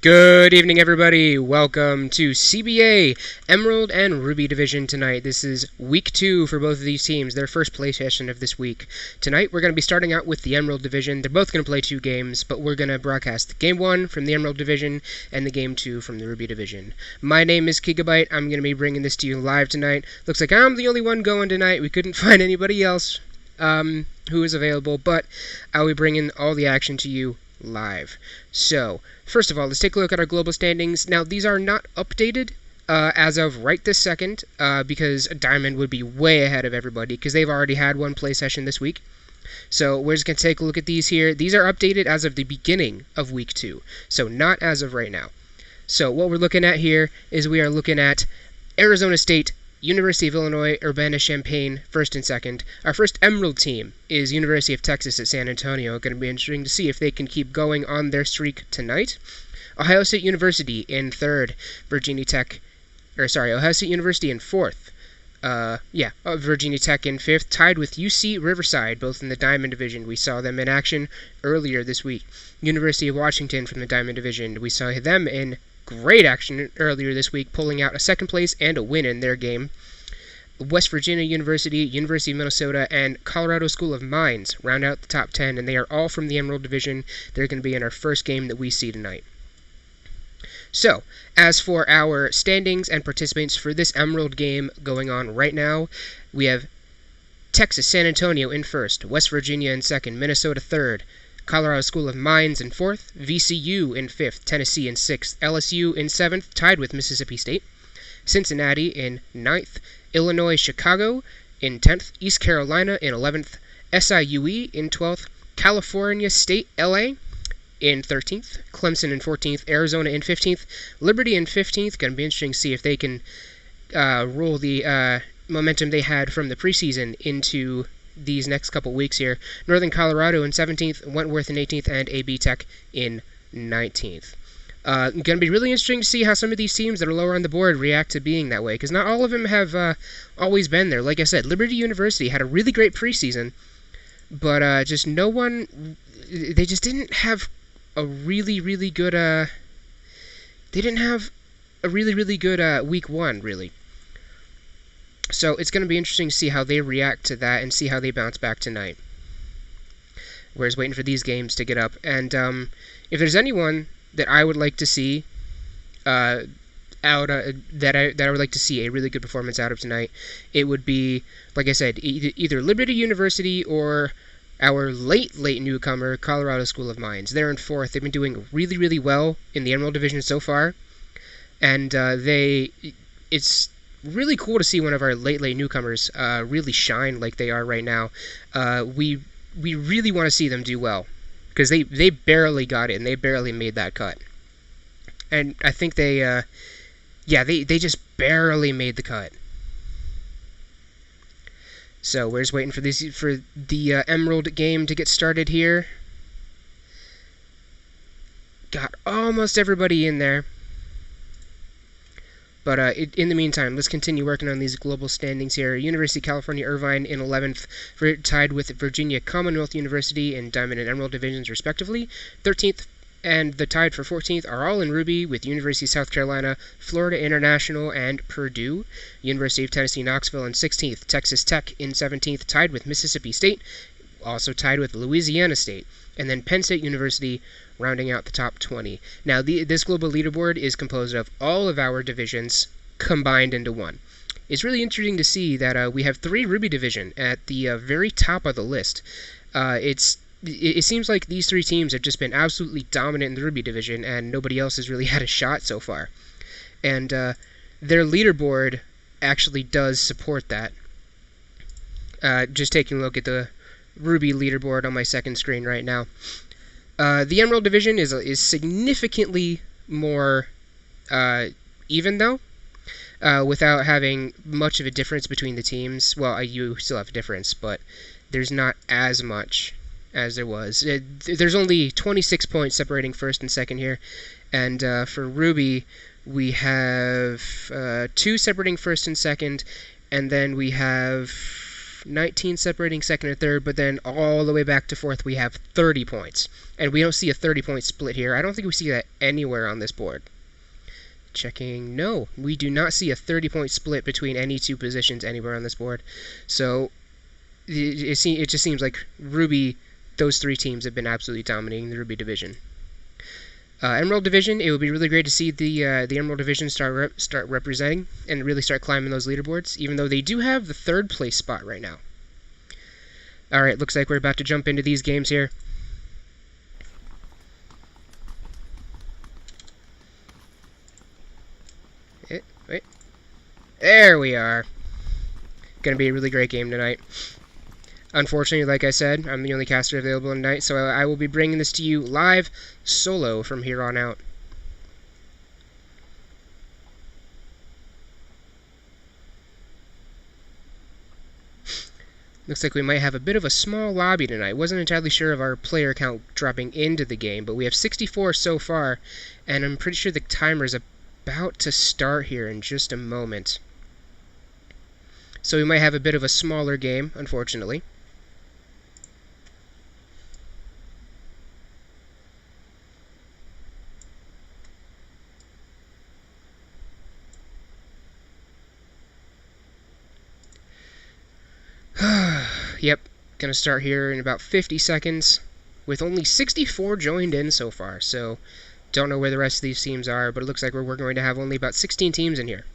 Good evening, everybody. Welcome to CBA Emerald and Ruby Division tonight. This is week 2 for both of these teams, their first play session of this week. Tonight, we're going to be starting out with the Emerald Division. They're both going to play 2 games, but we're going to broadcast Game 1 from the Emerald Division and the Game 2 from the Ruby Division. My name is Gigabyte. I'm going to be bringing this to you live tonight. Looks like I'm the only one going tonight. We couldn't find anybody else who is available, but I'll be bringing all the action to you live. So, first of all, let's take a look at our global standings. Now, these are not updated as of right this second, because Diamond would be way ahead of everybody, because they've already had one play session this week. So, we're just going to take a look at these here. These are updated as of the beginning of week 2, so not as of right now. So, what we're looking at here is we are looking at Arizona State, University of Illinois, Urbana-Champaign, first and second. Our first Emerald team is University of Texas at San Antonio. Going to be interesting to see if they can keep going on their streak tonight. Ohio State University in third. Ohio State University in fourth. Virginia Tech in fifth, tied with UC Riverside, both in the Diamond Division. We saw them in action earlier this week. University of Washington from the Diamond Division. We saw them in great action earlier this week, pulling out a second place and a win in their game. West Virginia University, University of Minnesota, and Colorado School of Mines round out the top 10, and they are all from the Emerald Division. They're going to be in our first game that we see tonight. So, as for our standings and participants for this Emerald game going on right now, we have Texas San Antonio in first, West Virginia in second, Minnesota third, Colorado School of Mines in fourth, VCU in fifth, Tennessee in sixth, LSU in seventh, tied with Mississippi State, Cincinnati in ninth, Illinois Chicago in 10th, East Carolina in 11th, SIUE in 12th, California State LA in 13th, Clemson in 14th, Arizona in 15th, Liberty in 15th. Going to be interesting to see if they can roll the momentum they had from the preseason into these next couple weeks here. Northern Colorado in 17th, Wentworth in 18th, and AB Tech in 19th. Going to be really interesting to see how some of these teams that are lower on the board react to being that way, because not all of them have always been there. Like I said, Liberty University had a really great preseason, but just no one, they just didn't have a really, really good, they didn't have a really, really good week 1, really. So it's going to be interesting to see how they react to that and see how they bounce back tonight. Whereas waiting for these games to get up. And if there's anyone that I would like to see that I would like to see a really good performance out of tonight, it would be, like I said, either Liberty University or our late newcomer, Colorado School of Mines. They're in fourth. They've been doing really, really well in the Emerald Division so far. And it's really cool to see one of our late newcomers really shine like they are right now. We really want to see them do well, because they barely got in. They barely made that cut. And I think they just barely made the cut. So we're just waiting for the Emerald game to get started here. Got almost everybody in there. But in the meantime, let's continue working on these global standings here. University of California, Irvine in 11th, tied with Virginia Commonwealth University in Diamond and Emerald divisions, respectively. 13th and the tied for 14th are all in Ruby, with University of South Carolina, Florida International, and Purdue. University of Tennessee, Knoxville in 16th. Texas Tech in 17th, tied with Mississippi State, also tied with Louisiana State. And then Penn State University rounding out the top 20. Now, this global leaderboard is composed of all of our divisions combined into one. It's really interesting to see that we have 3 Ruby Division at the very top of the list. It seems like these 3 teams have just been absolutely dominant in the Ruby Division, and nobody else has really had a shot so far. And their leaderboard actually does support that. Just taking a look at the Ruby leaderboard on my second screen right now. The Emerald Division is significantly more even, though, without having much of a difference between the teams. Well, you still have a difference, but there's not as much as there was. There's only 26 points separating first and second here, and for Ruby, we have 2 separating first and second, and then we have 19 separating second and third, but then all the way back to fourth we have 30 points. And we don't see a 30-point split here. I don't think we see that anywhere on this board. Checking. No, we do not see a 30-point split between any two positions anywhere on this board. So it just seems like Ruby, those 3 teams have been absolutely dominating the Ruby division. Emerald Division, it would be really great to see the Emerald Division start representing and really start climbing those leaderboards, even though they do have the 3rd place spot right now. Alright, looks like we're about to jump into these games here. Wait. There we are. Gonna be a really great game tonight. Unfortunately, like I said, I'm the only caster available tonight, so I will be bringing this to you live, solo, from here on out. Looks like we might have a bit of a small lobby tonight. Wasn't entirely sure of our player count dropping into the game, but we have 64 so far, and I'm pretty sure the timer is about to start here in just a moment. So we might have a bit of a smaller game, unfortunately. Yep, gonna start here in about 50 seconds, with only 64 joined in so far, so don't know where the rest of these teams are, but it looks like we're going to have only about 16 teams in here.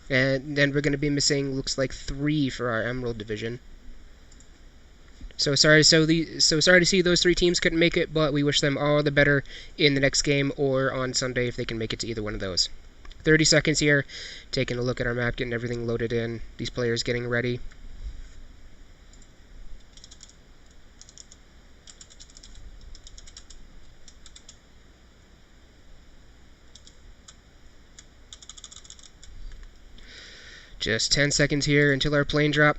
And then we're going to be missing, looks like 3 for our Emerald Division. So sorry to see those 3 teams couldn't make it, but we wish them all the better in the next game or on Sunday if they can make it to either one of those. 30 seconds here, taking a look at our map, getting everything loaded in, these players getting ready. Just 10 seconds here until our plane drop.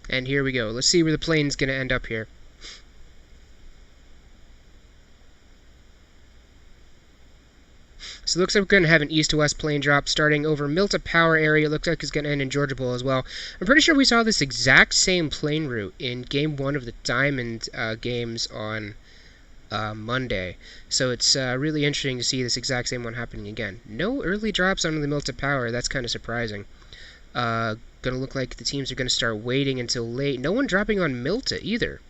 And here we go. Let's see where the plane's going to end up here. So it looks like we're going to have an east to west plane drop starting over Milta Power area. Looks like it's going to end in Georgia Bowl as well. I'm pretty sure we saw this exact same plane route in Game 1 of the Diamond games on Monday. So it's really interesting to see this exact same one happening again. No early drops onto the Milta Power. That's kind of surprising. Going to look like the teams are going to start waiting until late. No one dropping on Milta either.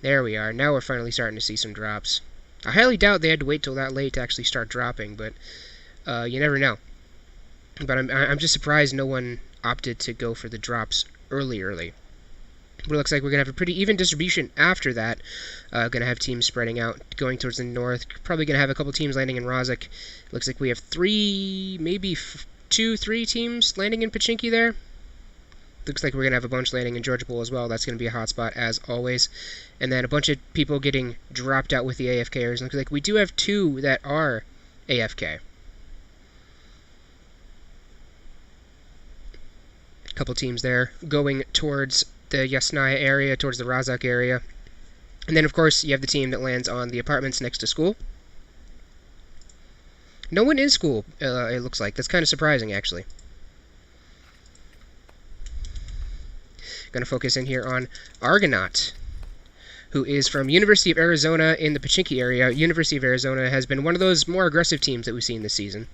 There we are. Now we're finally starting to see some drops. I highly doubt they had to wait till that late to actually start dropping, but you never know. But I'm just surprised no one opted to go for the drops early. But it looks like we're going to have a pretty even distribution after that. Going to have teams spreading out, going towards the north. Probably going to have a couple teams landing in Rozhok. Looks like we have 3, maybe 2, 3 teams landing in Pachinki there. Looks like we're going to have a bunch landing in Georgia Bowl as well. That's going to be a hotspot as always. And then a bunch of people getting dropped out with the AFKers. Looks like we do have 2 that are AFK. A couple teams there going towards the Yasnaya area, towards the Rozhok area. And then, of course, you have the team that lands on the apartments next to school. No one in school, it looks like. That's kind of surprising, actually. Going to focus in here on Argonaut, who is from University of Arizona in the Pachinki area. University of Arizona has been one of those more aggressive teams that we've seen this season.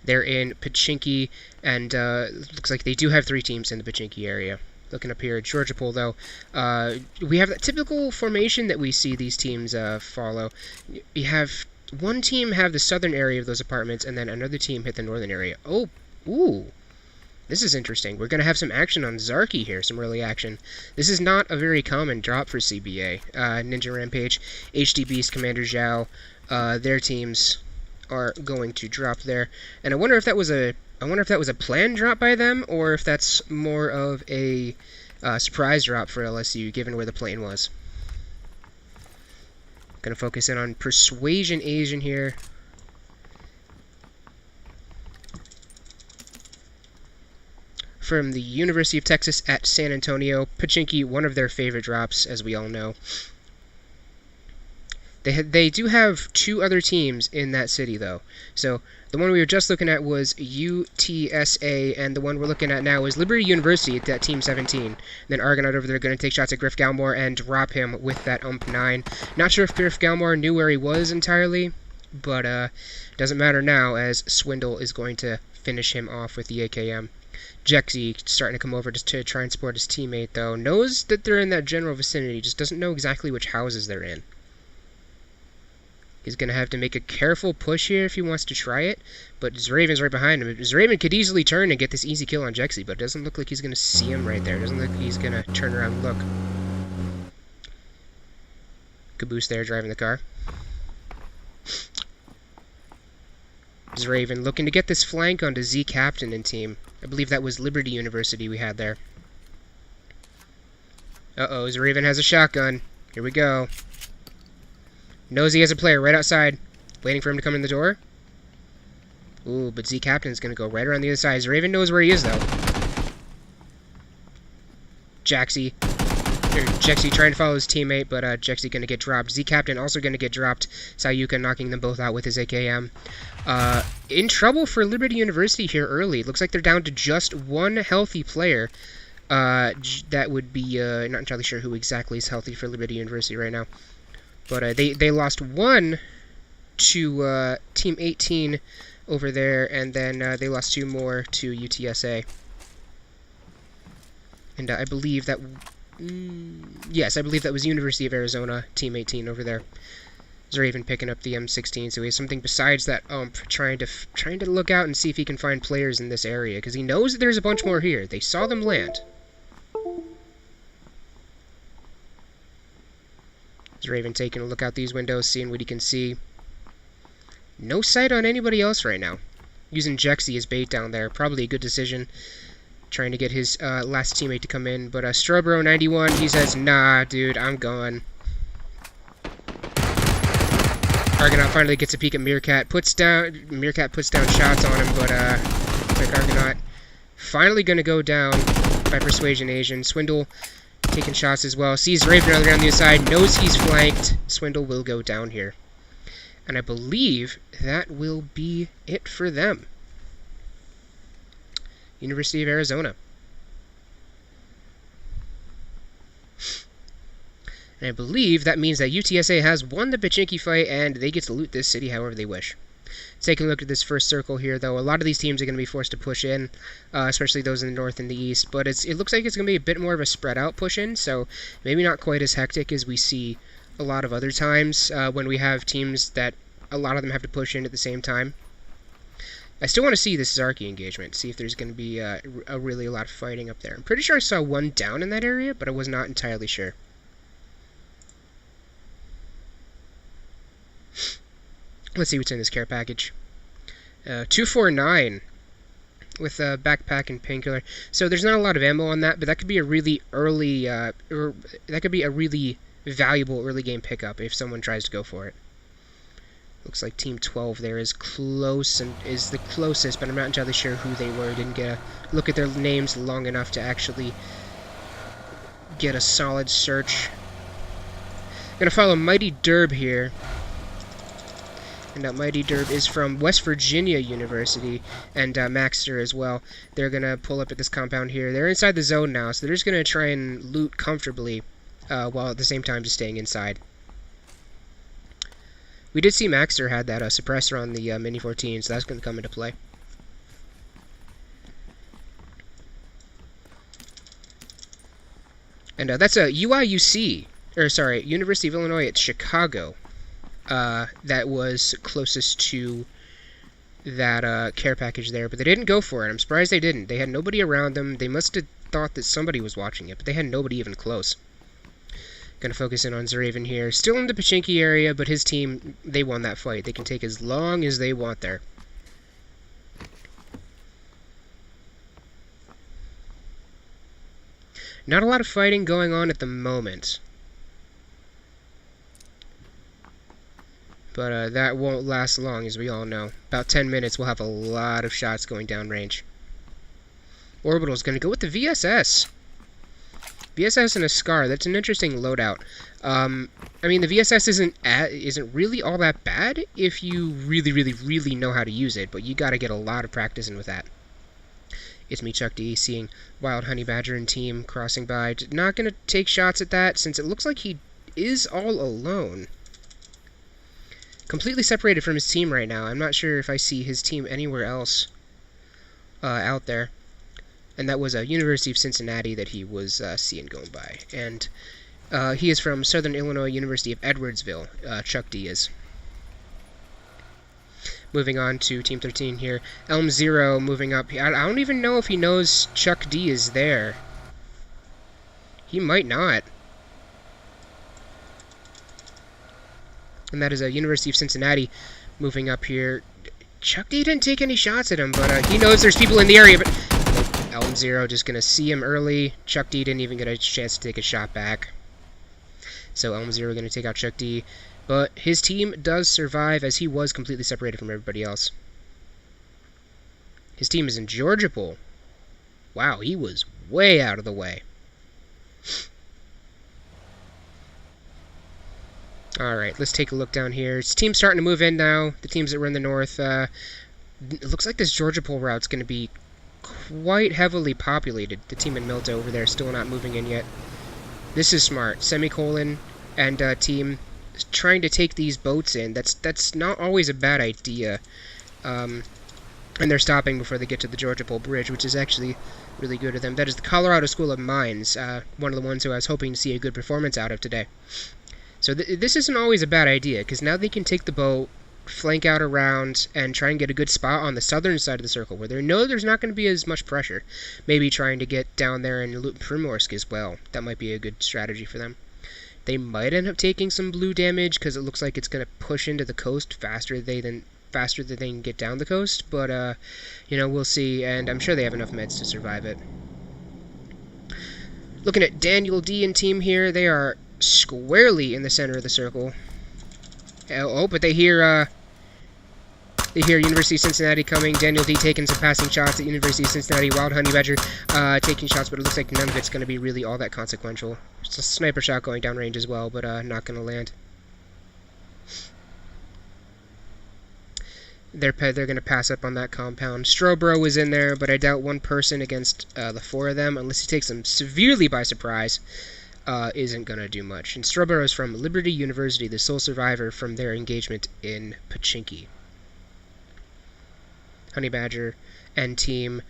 They're in Pachinki, and looks like they do have 3 teams in the Pachinki area. Looking up here at Georgia Pool, though, we have that typical formation that we see these teams follow. You have one team have the southern area of those apartments, and then another team hit the northern area. Oh, ooh. This is interesting. We're going to have some action on Zarky here, some early action. This is not a very common drop for CBA. Ninja Rampage, HD Beast, Commander Zhao, their teams are going to drop there. And I wonder if that was a planned drop by them, or if that's more of a surprise drop for LSU, given where the plane was. Going to focus in on Persuasion Asian here. From the University of Texas at San Antonio. Pachinki, one of their favorite drops, as we all know. They do have two other teams in that city, though. So the one we were just looking at was UTSA, and the one we're looking at now is Liberty University at Team 17. And then Argonaut over there going to take shots at Griff Galmore and drop him with that UMP-9. Not sure if Griff Galmore knew where he was entirely, but doesn't matter now, as Swindle is going to finish him off with the AKM. Jexy starting to come over just to try and support his teammate, though. Knows that they're in that general vicinity, just doesn't know exactly which houses they're in. He's going to have to make a careful push here if he wants to try it, but Zraven's right behind him. Zraven could easily turn and get this easy kill on Jexy, but it doesn't look like he's going to see him right there. It doesn't look like he's going to turn around and look. Caboose there driving the car. Zraven looking to get this flank onto Z Captain and team. I believe that was Liberty University we had there. Uh-oh, Zraven has a shotgun. Here we go. Knows he has a player right outside, waiting for him to come in the door. Ooh, but Z Captain's going to go right around the other side. Zraven knows where he is, though. Jexy trying to follow his teammate, but Jexy going to get dropped. Z Captain also going to get dropped. Sayuka knocking them both out with his AKM. In trouble for Liberty University here early. Looks like they're down to just one healthy player. That would be, not entirely sure who exactly is healthy for Liberty University right now. But they lost one to Team 18 over there, and then they lost two more to UTSA. And I believe that... yes, I believe that was University of Arizona, Team 18 over there. Zraven picking up the M16, so he has something besides that trying to look out and see if he can find players in this area, because he knows that there's a bunch more here. They saw them land. Zraven taking a look out these windows, seeing what he can see. No sight on anybody else right now. Using Jexy as bait down there. Probably a good decision. Trying to get his last teammate to come in. But Strobro91, he says, nah, dude, I'm gone. Argonaut finally gets a peek at Meerkat. Meerkat puts down shots on him, but looks like Argonaut finally going to go down by Persuasion Asian. Swindle taking shots as well. Sees Raven on the other side. Knows he's flanked. Swindle will go down here. And I believe that will be it for them. University of Arizona. And I believe that means that UTSA has won the Pachinki fight, and they get to loot this city however they wish. Taking a look at this first circle here, though, a lot of these teams are going to be forced to push in, especially those in the north and the east. But it looks like it's going to be a bit more of a spread-out push-in, so maybe not quite as hectic as we see a lot of other times when we have teams that a lot of them have to push in at the same time. I still want to see this Zarky engagement, see if there's going to be really a lot of fighting up there. I'm pretty sure I saw one down in that area, but I was not entirely sure. Let's see what's in this care package. 249 with a backpack and painkiller. So there's not a lot of ammo on that, but that could be a really early, that could be a really valuable early game pickup if someone tries to go for it. Looks like Team 12 there is close and is the closest, but I'm not entirely sure who they were. Didn't get a look at their names long enough to actually get a solid search. Gonna follow Mighty Derb here. And Mighty Derb is from West Virginia University, and Maxter as well. They're going to pull up at this compound here. They're inside the zone now, so they're just going to try and loot comfortably, while at the same time just staying inside. We did see Maxter had that suppressor on the Mini 14, so that's going to come into play. And that's a UIUC, or sorry, University of Illinois at Chicago. That was closest to that care package there, but they didn't go for it. I'm surprised they didn't. They had nobody around them. They must have thought that somebody was watching it, but they had nobody even close. Gonna focus in on Zeraven here. Still in the Pachinki area, but his team, they won that fight. They can take as long as they want there. Not a lot of fighting going on at the moment. But that won't last long, as we all know. About 10 minutes, we'll have a lot of shots going downrange. Orbital's going to go with the VSS. VSS and a Scar, that's an interesting loadout. I mean, the VSS isn't really all that bad if you really know how to use it, but you got to get a lot of practice in with that. It's me, Chuck D, seeing Wild Honey Badger and team crossing by. Not going to take shots at that, since it looks like he is all alone. Completely separated from his team right now. I'm not sure if I see his team anywhere else out there. And that was University of Cincinnati that he was seeing going by. And he is from Southern Illinois University of Edwardsville, Chuck D is. Moving on to Team 13 here. Elm Zero moving up. I don't even know if he knows Chuck D is there. He might not. And that is University of Cincinnati moving up here. Chuck D didn't take any shots at him, but he knows there's people in the area. But Elm Zero just going to see him early. Chuck D didn't even get a chance to take a shot back. So Elm Zero going to take out Chuck D. But his team does survive, as he was completely separated from everybody else. His team is in Georgia Bowl. Wow, he was way out of the way. Alright, let's take a look down here. His team's starting to move in now. The teams that were in the north. It looks like this Georgia Bowl route's going to be quite heavily populated. The team in Milta over there still not moving in yet. This is smart. Semicolon and team trying to take these boats in. That's not always a bad idea. And they're stopping before they get to the Georgia Bowl Bridge, which is actually really good of them. That is the Colorado School of Mines, one of the ones who I was hoping to see a good performance out of today. So this isn't always a bad idea, because now they can take the boat, flank out around, and try and get a good spot on the southern side of the circle, where they know there's not going to be as much pressure. Maybe trying to get down there and loot Primorsk as well. That might be a good strategy for them. They might end up taking some blue damage, because it looks like it's going to push into the coast faster than they can get down the coast, but, you know, we'll see, and I'm sure they have enough meds to survive it. Looking at Daniel D and team here, they are squarely in the center of the circle. Oh, but they hear University of Cincinnati coming. Daniel D taking some passing shots at University of Cincinnati. Wild Honey Badger taking shots, but it looks like none of it's going to be really all that consequential. It's a sniper shot going downrange as well, but not going to land. They're going to pass up on that compound. Strobro is in there, but I doubt one person against the four of them, unless he takes them severely by surprise, isn't going to do much. And Strobro is from Liberty University, the sole survivor from their engagement in Pachinki. Honey Badger and team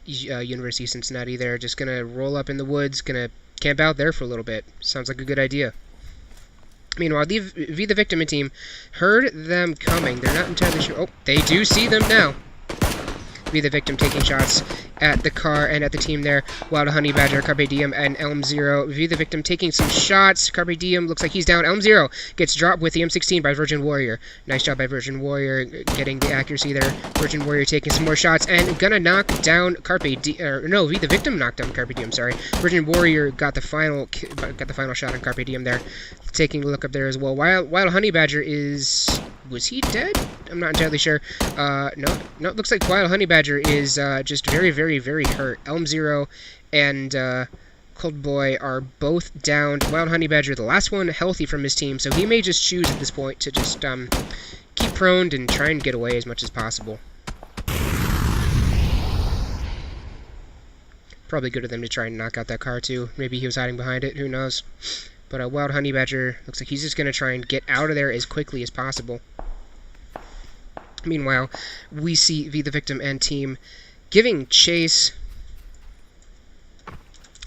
University of Cincinnati, they're just going to roll up in the woods, going to camp out there for a little bit. Sounds like a good idea. Meanwhile, the Victim and team heard them coming. They're not entirely sure. Oh, they do see them now. Be the Victim taking shots at the car and at the team there. Wild Honey Badger, Carpe Diem, and Elm Zero. Be the Victim taking some shots. Carpe Diem looks like he's down. Elm Zero gets dropped with the M16 by Virgin Warrior. Nice job by Virgin Warrior getting the accuracy there. Virgin Warrior taking some more shots and gonna knock down Carpe Diem. No, Be the Victim knocked down Carpe Diem, sorry. Virgin Warrior got the final shot on Carpe Diem there. Taking a look up there as well. Wild Honey Badger is... Was he dead? I'm not entirely sure. No, it looks like Wild Honey Badger is just very hurt. Elm Zero and Cold Boy are both down. Wild Honey Badger, the last one healthy from his team, so he may just choose at this point to just keep proned and try and get away as much as possible. Probably good of them to try and knock out that car too. Maybe he was hiding behind it, who knows. But Wild Honey Badger looks like he's just going to try and get out of there as quickly as possible. Meanwhile, we see the Victim and team giving chase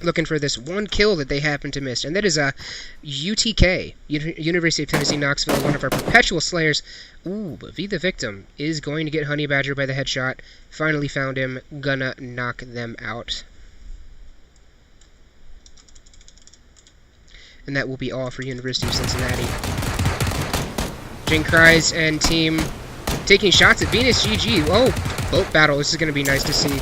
looking for this one kill that they happen to miss, and that is a UTK, University of Tennessee Knoxville, one of our perpetual slayers. Ooh, but V the Victim is going to get Honey Badger by the headshot. Finally found him, gonna knock them out. And that will be all for University of Cincinnati. Jing Cries and team taking shots at Venus GG. Whoa, boat battle. This is going to be nice to see.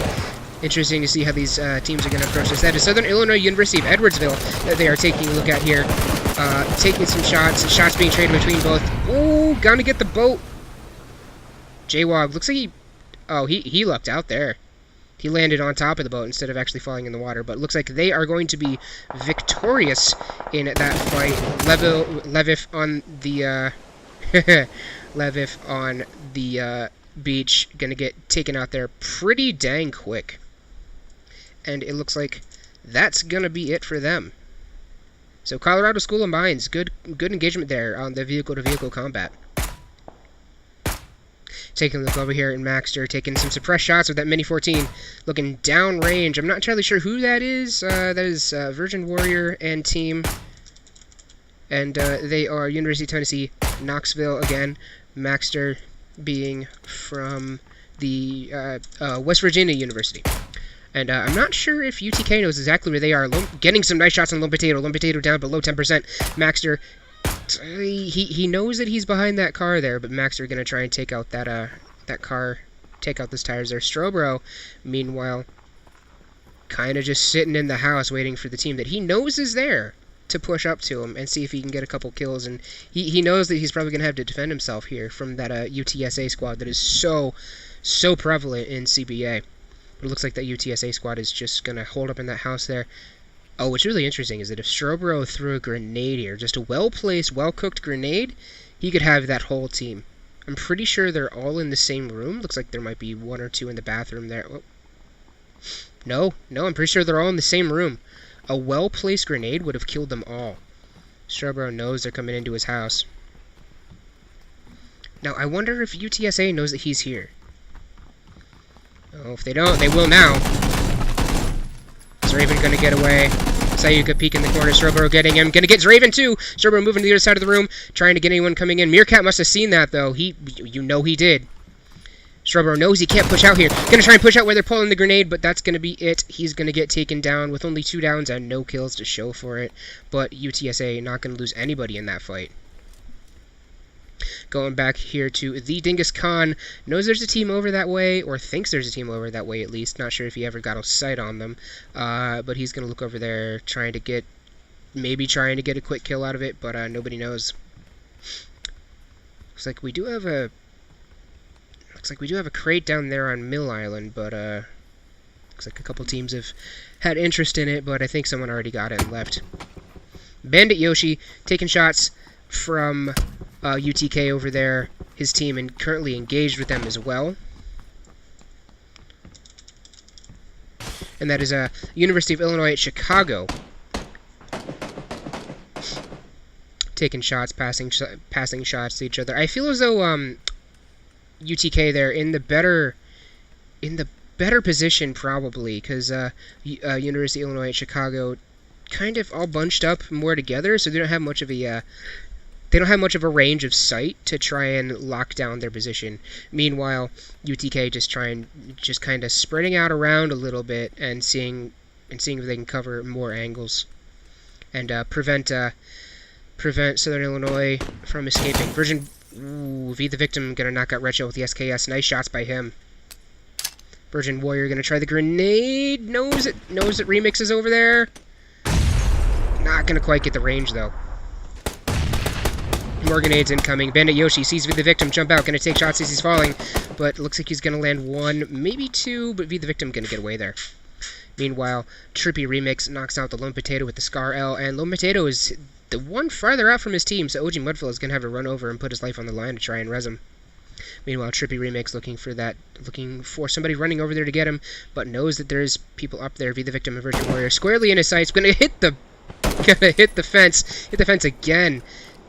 Interesting to see how these teams are going to approach this. That is Southern Illinois University of Edwardsville that they are taking a look at here. Taking some shots. Shots being traded between both. Ooh, gonna get the boat. J-Wog. Looks like he... Oh, he lucked out there. He landed on top of the boat instead of actually falling in the water. But it looks like they are going to be victorious in that fight. Levif on the... Levif on the beach. Gonna get taken out there pretty dang quick. And it looks like that's gonna be it for them. So Colorado School of Mines, good engagement there on the vehicle-to-vehicle combat. Taking a look over here in Maxter, taking some suppressed shots with that Mini 14, looking downrange. I'm not entirely sure who that is. That is Virgin Warrior and team. And they are University of Tennessee, Knoxville again. Maxter being from the West Virginia University. And I'm not sure if UTK knows exactly where they are. Getting some nice shots on Lone Potato. Lone Potato down below 10%. Maxter, he knows that he's behind that car there, but Maxter going to try and take out that car, take out those tires there. Strobro, meanwhile, kind of just sitting in the house waiting for the team that he knows is there to push up to him and see if he can get a couple kills. And he knows that he's probably going to have to defend himself here from that UTSA squad that is so prevalent in CBA. It looks like that UTSA squad is just going to hold up in that house there. Oh, what's really interesting is that if Strobro threw a grenade here, just a well-placed, well-cooked grenade, he could have that whole team. I'm pretty sure they're all in the same room. Looks like there might be one or two in the bathroom there. Oh. No, I'm pretty sure they're all in the same room. A well-placed grenade would have killed them all. Strobro knows they're coming into his house. Now, I wonder if UTSA knows that he's here. Oh, if they don't, they will now. Zraven gonna get away. Sayuka peek in the corner. Strobro getting him. Gonna get Zraven too. Strobro moving to the other side of the room, trying to get anyone coming in. Meerkat must have seen that though. You know he did. Strobro knows he can't push out here. Gonna try and push out where they're pulling the grenade, but that's gonna be it. He's gonna get taken down with only 2 downs and no kills to show for it. But UTSA not gonna lose anybody in that fight. Going back here to the Dingus Khan, knows there's a team over that way, or thinks there's a team over that way at least. Not sure if he ever got a sight on them, but he's going to look over there, maybe trying to get a quick kill out of it, but nobody knows. Looks like we do have a crate down there on Mill Island, but looks like a couple teams have had interest in it, but I think someone already got it and left. Bandit Yoshi taking shots from UTK over there, his team, and currently engaged with them as well. And that is University of Illinois at Chicago. Taking shots, passing shots to each other. I feel as though UTK there in the better position probably, because University of Illinois at Chicago kind of all bunched up more together, so they don't have much of a range of sight to try and lock down their position. Meanwhile, UTK just kind of spreading out around a little bit and seeing if they can cover more angles and prevent Southern Illinois from escaping. V the Victim gonna knock out Recho with the SKS. Nice shots by him. Virgin Warrior gonna try the grenade. Knows that Remix is over there. Not gonna quite get the range though. More grenades incoming. Bandit Yoshi sees V the Victim jump out, gonna take shots as he's falling, but looks like he's gonna land 1, maybe 2, but V the Victim gonna get away there. Meanwhile, Trippy Remix knocks out the Lone Potato with the Scar L, and Lone Potato is the one farther out from his team, so OG Mudflow is gonna have to run over and put his life on the line to try and res him. Meanwhile, Trippy Remix looking for somebody running over there to get him, but knows that there's people up there. V the Victim and Virgin Warrior squarely in his sights, gonna hit the fence again.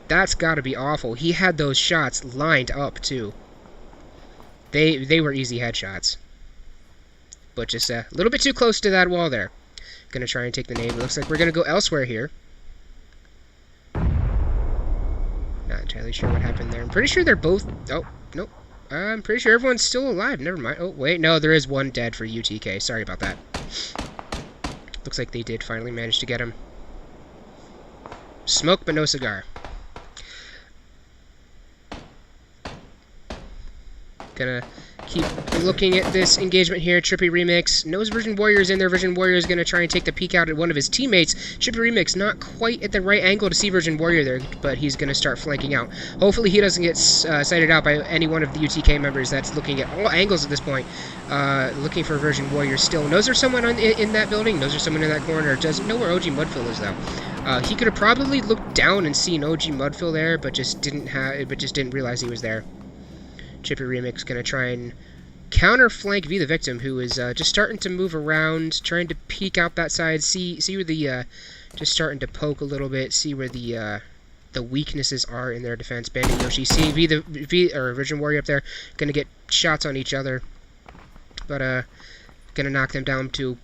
That's gotta be awful. He had those shots lined up too. They were easy headshots, but just a little bit too close to that wall there. Gonna try and take the nade. It looks like we're gonna go elsewhere here. Not entirely sure what happened there. I'm pretty sure they're both... Oh, nope. I'm pretty sure everyone's still alive. Never mind. Oh, wait. No, there is one dead for UTK. Sorry about that. Looks like they did finally manage to get him. Smoke, but no cigar. Gonna keep looking at this engagement here. Trippy Remix knows Virgin Warrior is in there. Virgin Warrior is going to try and take the peek out at one of his teammates. Trippy Remix not quite at the right angle to see Virgin Warrior there, but he's going to start flanking out. Hopefully he doesn't get sighted out by any one of the UTK members that's looking at all angles at this point. Looking for Virgin Warrior still. Knows there's someone in that building. Knows there's someone in that corner. Doesn't know where OG Mudfill is though. He could have probably looked down and seen OG Mudfill there, but just didn't realize he was there. Trippy Remix gonna try and counter flank V the victim, who is just starting to move around, trying to peek out that side, see where the just starting to poke a little bit, see where the weaknesses are in their defense. Bandit Yoshi, see Virgin Warrior up there, gonna get shots on each other, but gonna knock them down to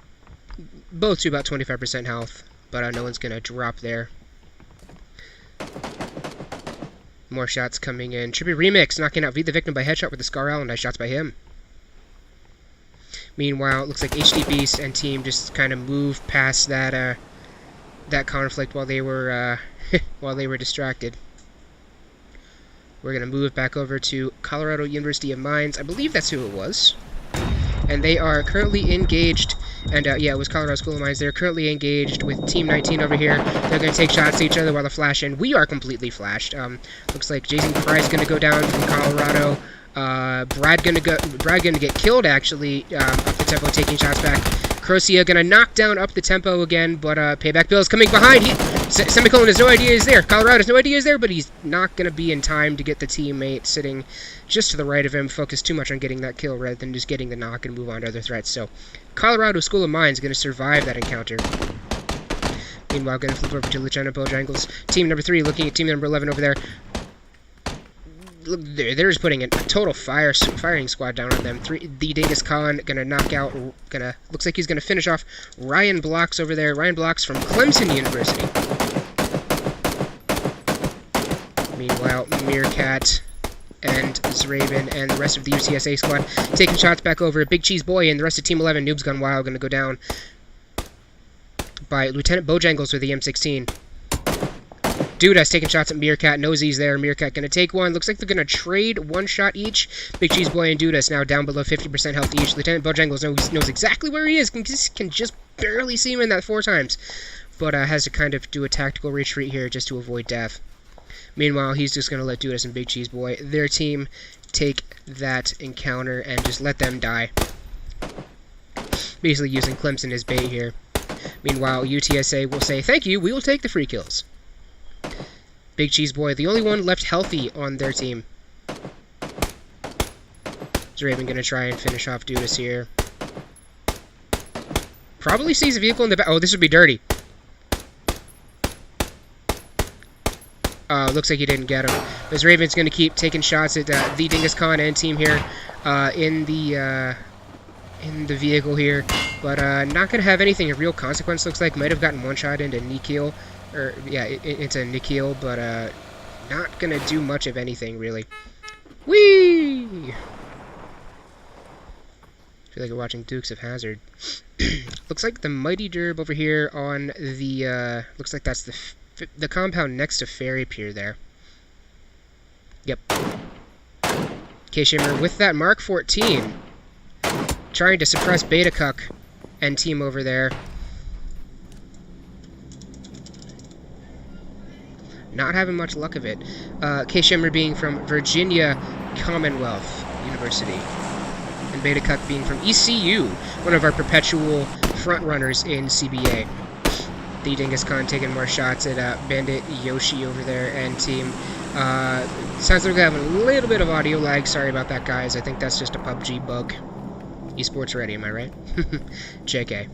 both to about 25% health, but no one's gonna drop there. More shots coming in. Trippy Remix knocking out V the victim by headshot with the Scar L, and nice shots by him. Meanwhile, it looks like HD Beast and team just kind of moved past that that conflict while they were distracted. We're gonna move back over to Colorado University of Mines. I believe that's who it was. And they are currently engaged, and yeah, it was Colorado School of Mines. They're currently engaged with Team 19 over here. They're going to take shots to each other while they flash in. We are completely flashed. Looks like Jason Fry's going to go down from Colorado. Brad gonna get killed actually up the tempo, taking shots back. Crocia gonna knock down up the tempo again, but Payback Bill is coming behind. Semicolon has no idea he's there. Colorado has no idea he's there, but he's not gonna be in time to get the teammate sitting just to the right of him. Focus too much on getting that kill rather than just getting the knock and move on to other threats. So Colorado School of Mines gonna survive that encounter. Meanwhile, gonna flip over to Lieutenant Bojangles. Team number 3 looking at team number 11 over there. Look, they're just putting a total firing squad down on them. The Dingus Khan gonna knock out, looks like he's gonna finish off Ryan Blocks over there. Ryan Blocks from Clemson University. Meanwhile, Meerkat and Zraven and the rest of the UTSA squad taking shots back over. Big Cheese Boy and the rest of Team 11, Noobs Gone Wild, gonna go down by Lieutenant Bojangles with the M16. Dudas taking shots at Meerkat. Knows he's there. Meerkat gonna take one. Looks like they're gonna trade one shot each. Big Cheese Boy and Dudas now down below 50% health each. Lieutenant Bojangles knows exactly where he is. Can just barely see him in that 4 times. But has to kind of do a tactical retreat here just to avoid death. Meanwhile, he's just gonna let Dudas and Big Cheese Boy, their team, take that encounter and just let them die. Basically using Clemson as bait here. Meanwhile, UTSA will say, "Thank you, we will take the free kills." Big Cheese Boy, the only one left healthy on their team. Is Raven going to try and finish off Dudas here? Probably sees a vehicle in the back. Oh, this would be dirty. Looks like he didn't get him. As Raven's going to keep taking shots at the Dingus Khan and team here in the vehicle here. But not going to have anything of real consequence, looks like. Might have gotten one shot into Nikhil. Or, yeah, into Nikhil, but not gonna do much of anything, really. Whee! Feel like we're watching Dukes of Hazzard. Looks like the Mighty Derb over here on the, looks like that's the compound next to Fairy Pier there. Yep. K-Shimmer with that Mark 14. Trying to suppress Beta Cuck and team over there. Not having much luck of it. K-Shimmer being from Virginia Commonwealth University. And Beta Cuck being from ECU, one of our perpetual frontrunners in CBA. The Dingus Khan taking more shots at Bandit Yoshi over there and team. Sounds like we're having a little bit of audio lag. Sorry about that, guys. I think that's just a PUBG bug. Esports ready, am I right? JK.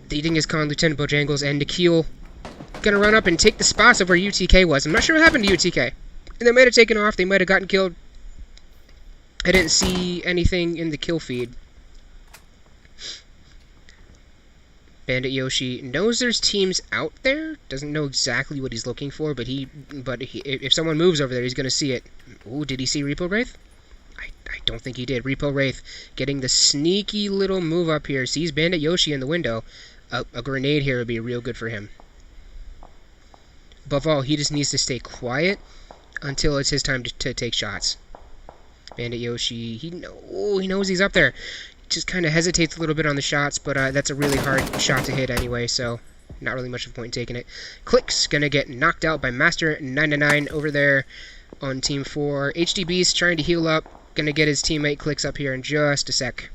The Dingus Khan, Lieutenant Bojangles, and Nikhil gonna run up and take the spots of where UTK was. I'm not sure what happened to UTK. And they might have taken off. They might have gotten killed. I didn't see anything in the kill feed. Bandit Yoshi knows there's teams out there. Doesn't know exactly what he's looking for, but if someone moves over there, he's going to see it. Ooh, did he see Repo Wraith? I don't think he did. Repo Wraith getting the sneaky little move up here. Sees Bandit Yoshi in the window. A grenade here would be real good for him. Above all, he just needs to stay quiet until it's his time to take shots. Bandit Yoshi, he knows he's up there. Just kind of hesitates a little bit on the shots, but that's a really hard shot to hit anyway, so not really much of a point in taking it. Click's gonna get knocked out by Master 999 over there on Team 4. HD Beast trying to heal up, gonna get his teammate Clicks up here in just a sec.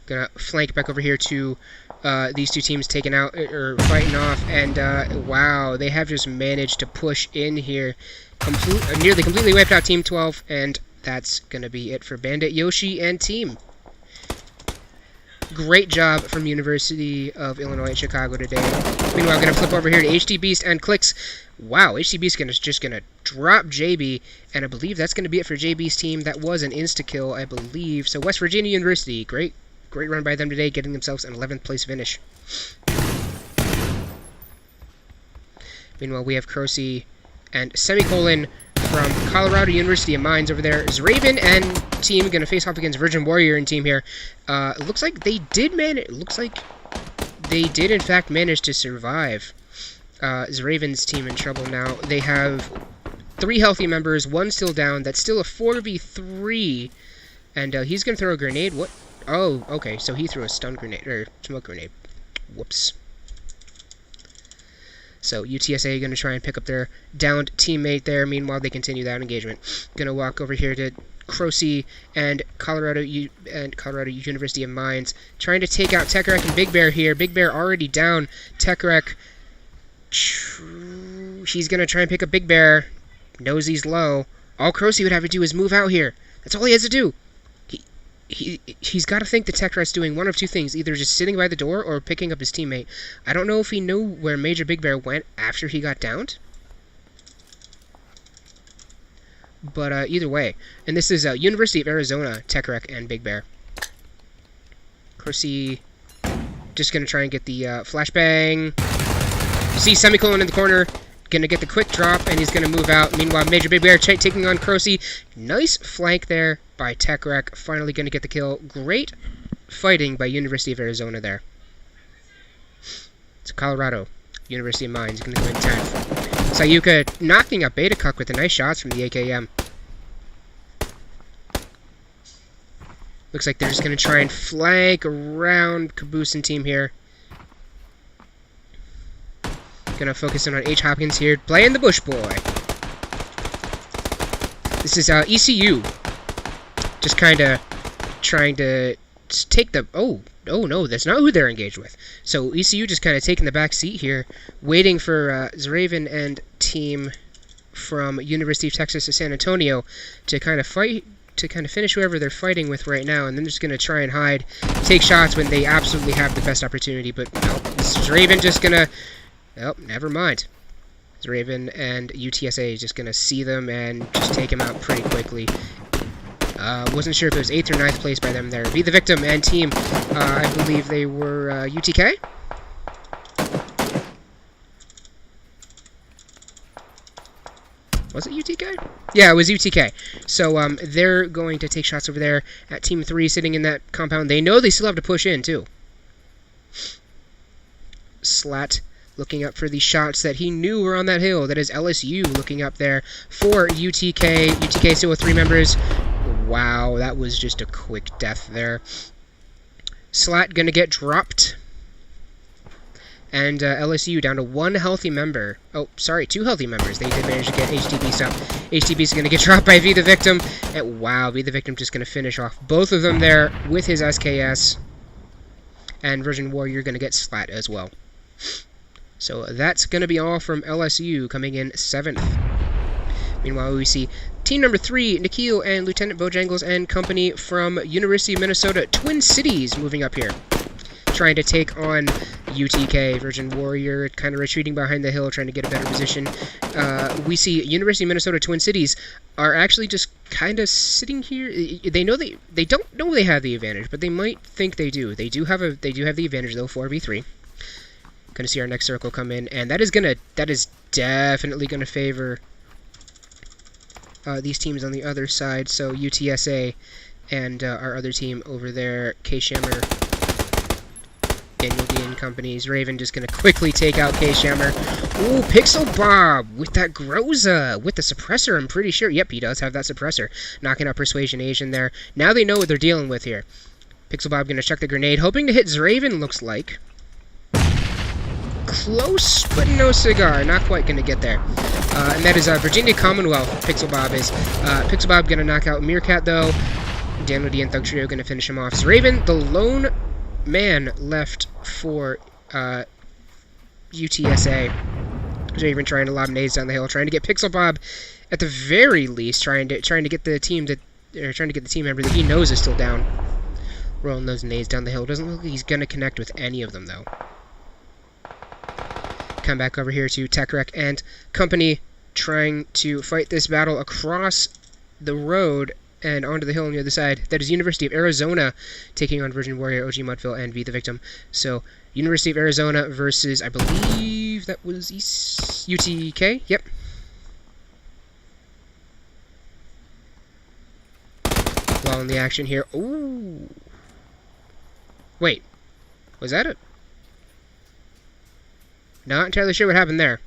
Gonna flank back over here to these two teams taking out or fighting off, and wow, they have just managed to push in here. Nearly completely wiped out Team 12, and that's gonna be it for Bandit Yoshi and team. Great job from University of Illinois at Chicago today. Meanwhile, gonna flip over here to HD Beast and Clicks. Wow, HD Beast just gonna drop JB, and I believe that's gonna be it for JB's team. That was an insta-kill, I believe. So West Virginia University, great run by them today, getting themselves an 11th place finish. Meanwhile, we have Crocy and Semicolon from Colorado University of Mines over there. Zraven and team going to face off against Virgin Warrior and team here. Looks like they did in fact manage to survive. Zraven's team in trouble now. They have 3 healthy members, 1 still down. That's still a 4v3. And he's going to throw a grenade. What? Oh, okay, so he threw a stun grenade, or smoke grenade. Whoops. So UTSA going to try and pick up their downed teammate there. Meanwhile, they continue that engagement. Going to walk over here to Crocy and Colorado University of Mines, trying to take out Techrek and Big Bear here. Big Bear already down. Techrek, he's going to try and pick up Big Bear. Knows he's low. All Crocy would have to do is move out here. That's all he has to do. He's got to think the Techrek's doing one of two things, either just sitting by the door or picking up his teammate. I don't know if he knew where Major Big Bear went after he got downed. But either way. And this is University of Arizona, Techrek and Big Bear. Crocy just going to try and get the flashbang. You see Semicolon in the corner. Going to get the quick drop, and he's going to move out. Meanwhile, Major Big Bear taking on Crocy. Nice flank there by Techrek. Finally going to get the kill. Great fighting by University of Arizona there. It's Colorado. University of Mines going to go in 10th. Sayuka knocking up Beta Cuck with the nice shots from the AKM. Looks like they're just going to try and flank around Caboose and team here. Gonna focus in on H. Hopkins here, playing the Bush Boy. This is ECU. Just kind of trying to take the... Oh no, that's not who they're engaged with. So ECU just kind of taking the back seat here, waiting for Zraven and team from University of Texas at San Antonio to kind of fight, to kind of finish whoever they're fighting with right now, and then just going to try and hide, take shots when they absolutely have the best opportunity. But no, Zraven just going to... Oh, never mind. Zraven and UTSA is just going to see them and just take them out pretty quickly. Wasn't sure if it was 8th or 9th place by them there. Be the Victim and team, I believe they were UTK? Was it UTK? Yeah, it was UTK. So they're going to take shots over there at Team 3 sitting in that compound. They know they still have to push in, too. Slat looking up for the shots that he knew were on that hill. That is LSU looking up there for UTK. UTK still with 3 members. Wow, that was just a quick death there. Slat going to get dropped. And LSU down to 1 healthy member. Oh, sorry, 2 healthy members. They did manage to get HTB stuff. HTB is going to get dropped by Be the Victim. And wow, Be the Victim just going to finish off both of them there with his SKS. And Virgin Warrior going to get Slat as well. So that's going to be all from LSU, coming in 7th. Meanwhile, we see team number 3, Nikhil and Lieutenant Bojangles and company from University of Minnesota, Twin Cities, moving up here. Trying to take on UTK, Virgin Warrior, kind of retreating behind the hill, trying to get a better position. We see University of Minnesota Twin Cities are actually just kind of sitting here. They know they don't know they have the advantage, but they might think they do. They do have the advantage though. 4v3. Gonna see our next circle come in, and that is definitely gonna favor these teams on the other side. So UTSA and our other team over there, K-Shammer, Daniel D and companies. Raven just going to quickly take out K-Shammer. Ooh, Pixel Bob with that Groza, with the suppressor, I'm pretty sure. Yep, he does have that suppressor. Knocking out Persuasion Asian there. Now they know what they're dealing with here. Pixel Bob going to chuck the grenade, hoping to hit Zraven, looks like. Close, but no cigar. Not quite going to get there. And that is Virginia Commonwealth, Pixel Bob is. Pixel Bob going to knock out Meerkat, though. Daniel D and Thug Trio going to finish him off. Zraven, the lone man left for UTSA. Zraven trying to lob nades down the hill, trying to get Pixel Bob at the very least, trying to get the team member that he knows is still down. Rolling those nades down the hill. Doesn't look like he's going to connect with any of them, though. Come back over here to TechRec and company, trying to fight this battle across the road and onto the hill on the other side. That is University of Arizona taking on Virgin Warrior, OG Mudville, and Be the Victim. So, University of Arizona versus, I believe that was UTK? Yep. While in the action here. Ooh. Wait. Was that it? Not entirely sure what happened there.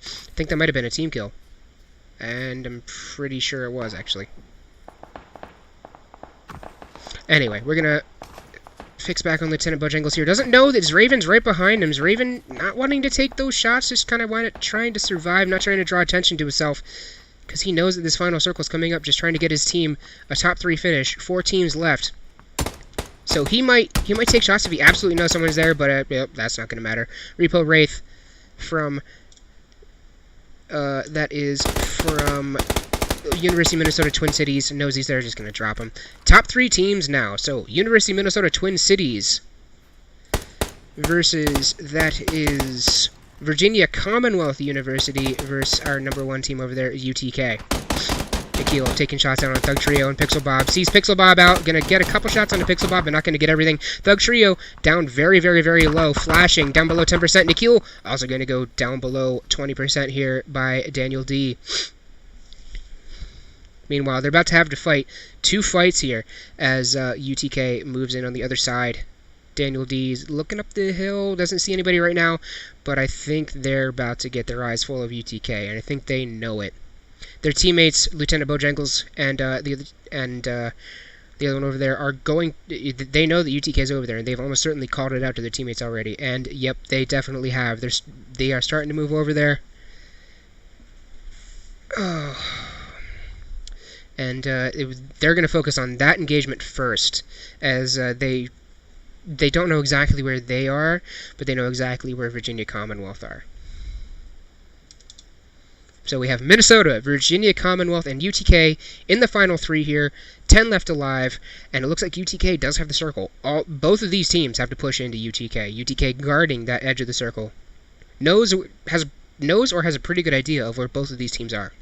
I think that might have been a team kill. And I'm pretty sure it was, actually. Anyway, we're gonna fix back on Lieutenant Bojangles here. Doesn't know that Zraven's right behind him. Zraven not wanting to take those shots, just kind of trying to survive, not trying to draw attention to himself. Because he knows that this final circle's coming up, just trying to get his team a top 3 finish. 4 teams left. So he might take shots if he absolutely knows someone's there, but yep, that's not going to matter. Repo Wraith from... that is from University of Minnesota Twin Cities. Knows he's there, just going to drop him. Top 3 teams now. So, University of Minnesota Twin Cities versus, that is Virginia Commonwealth University versus our number 1 team over there, UTK. Nikhil taking shots out on Thug Trio and Pixel Bob. Sees Pixel Bob out. Gonna get a couple shots on the Pixel Bob, but not gonna get everything. Thug Trio down very, very, very low. Flashing down below 10%. Nikhil also gonna go down below 20% here by Daniel D. Meanwhile, they're about to have to fight 2 fights here as UTK moves in on the other side. Daniel D's looking up the hill. Doesn't see anybody right now, but I think they're about to get their eyes full of UTK, and I think they know it. Their teammates, Lieutenant Bojangles and the other one over there, are going... They know that UTK is over there, and they've almost certainly called it out to their teammates already. And, yep, they definitely have. They are starting to move over there. Oh. And they're going to focus on that engagement first, as they don't know exactly where they are, but they know exactly where Virginia Commonwealth are. So we have Minnesota, Virginia Commonwealth, and UTK in the final 3 here. 10 left alive, and it looks like UTK does have the circle. Both of these teams have to push into UTK. UTK guarding that edge of the circle. Knows or has a pretty good idea of where both of these teams are.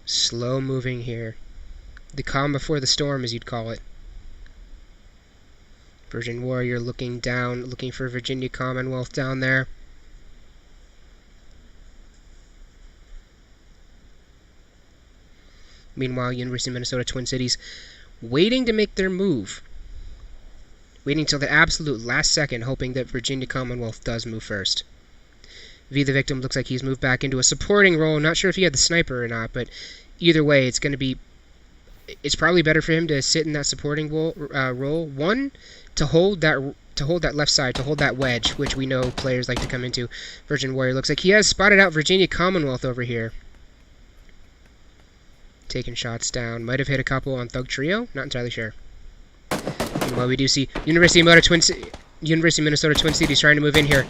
Slow moving here. The calm before the storm, as you'd call it. Virgin Warrior looking down, looking for Virginia Commonwealth down there. Meanwhile, University of Minnesota Twin Cities waiting to make their move. Waiting till the absolute last second, hoping that Virginia Commonwealth does move first. V the Victim looks like he's moved back into a supporting role. Not sure if he had the sniper or not, but either way, it's going to be... It's probably better for him to sit in that supporting role. One, to hold that left side, to hold that wedge, which we know players like to come into. Virgin Warrior looks like he has spotted out Virginia Commonwealth over here. Taking shots down. Might have hit a couple on Thug Trio. Not entirely sure. Meanwhile, we do see University of Minnesota Twin Cities trying to move in here.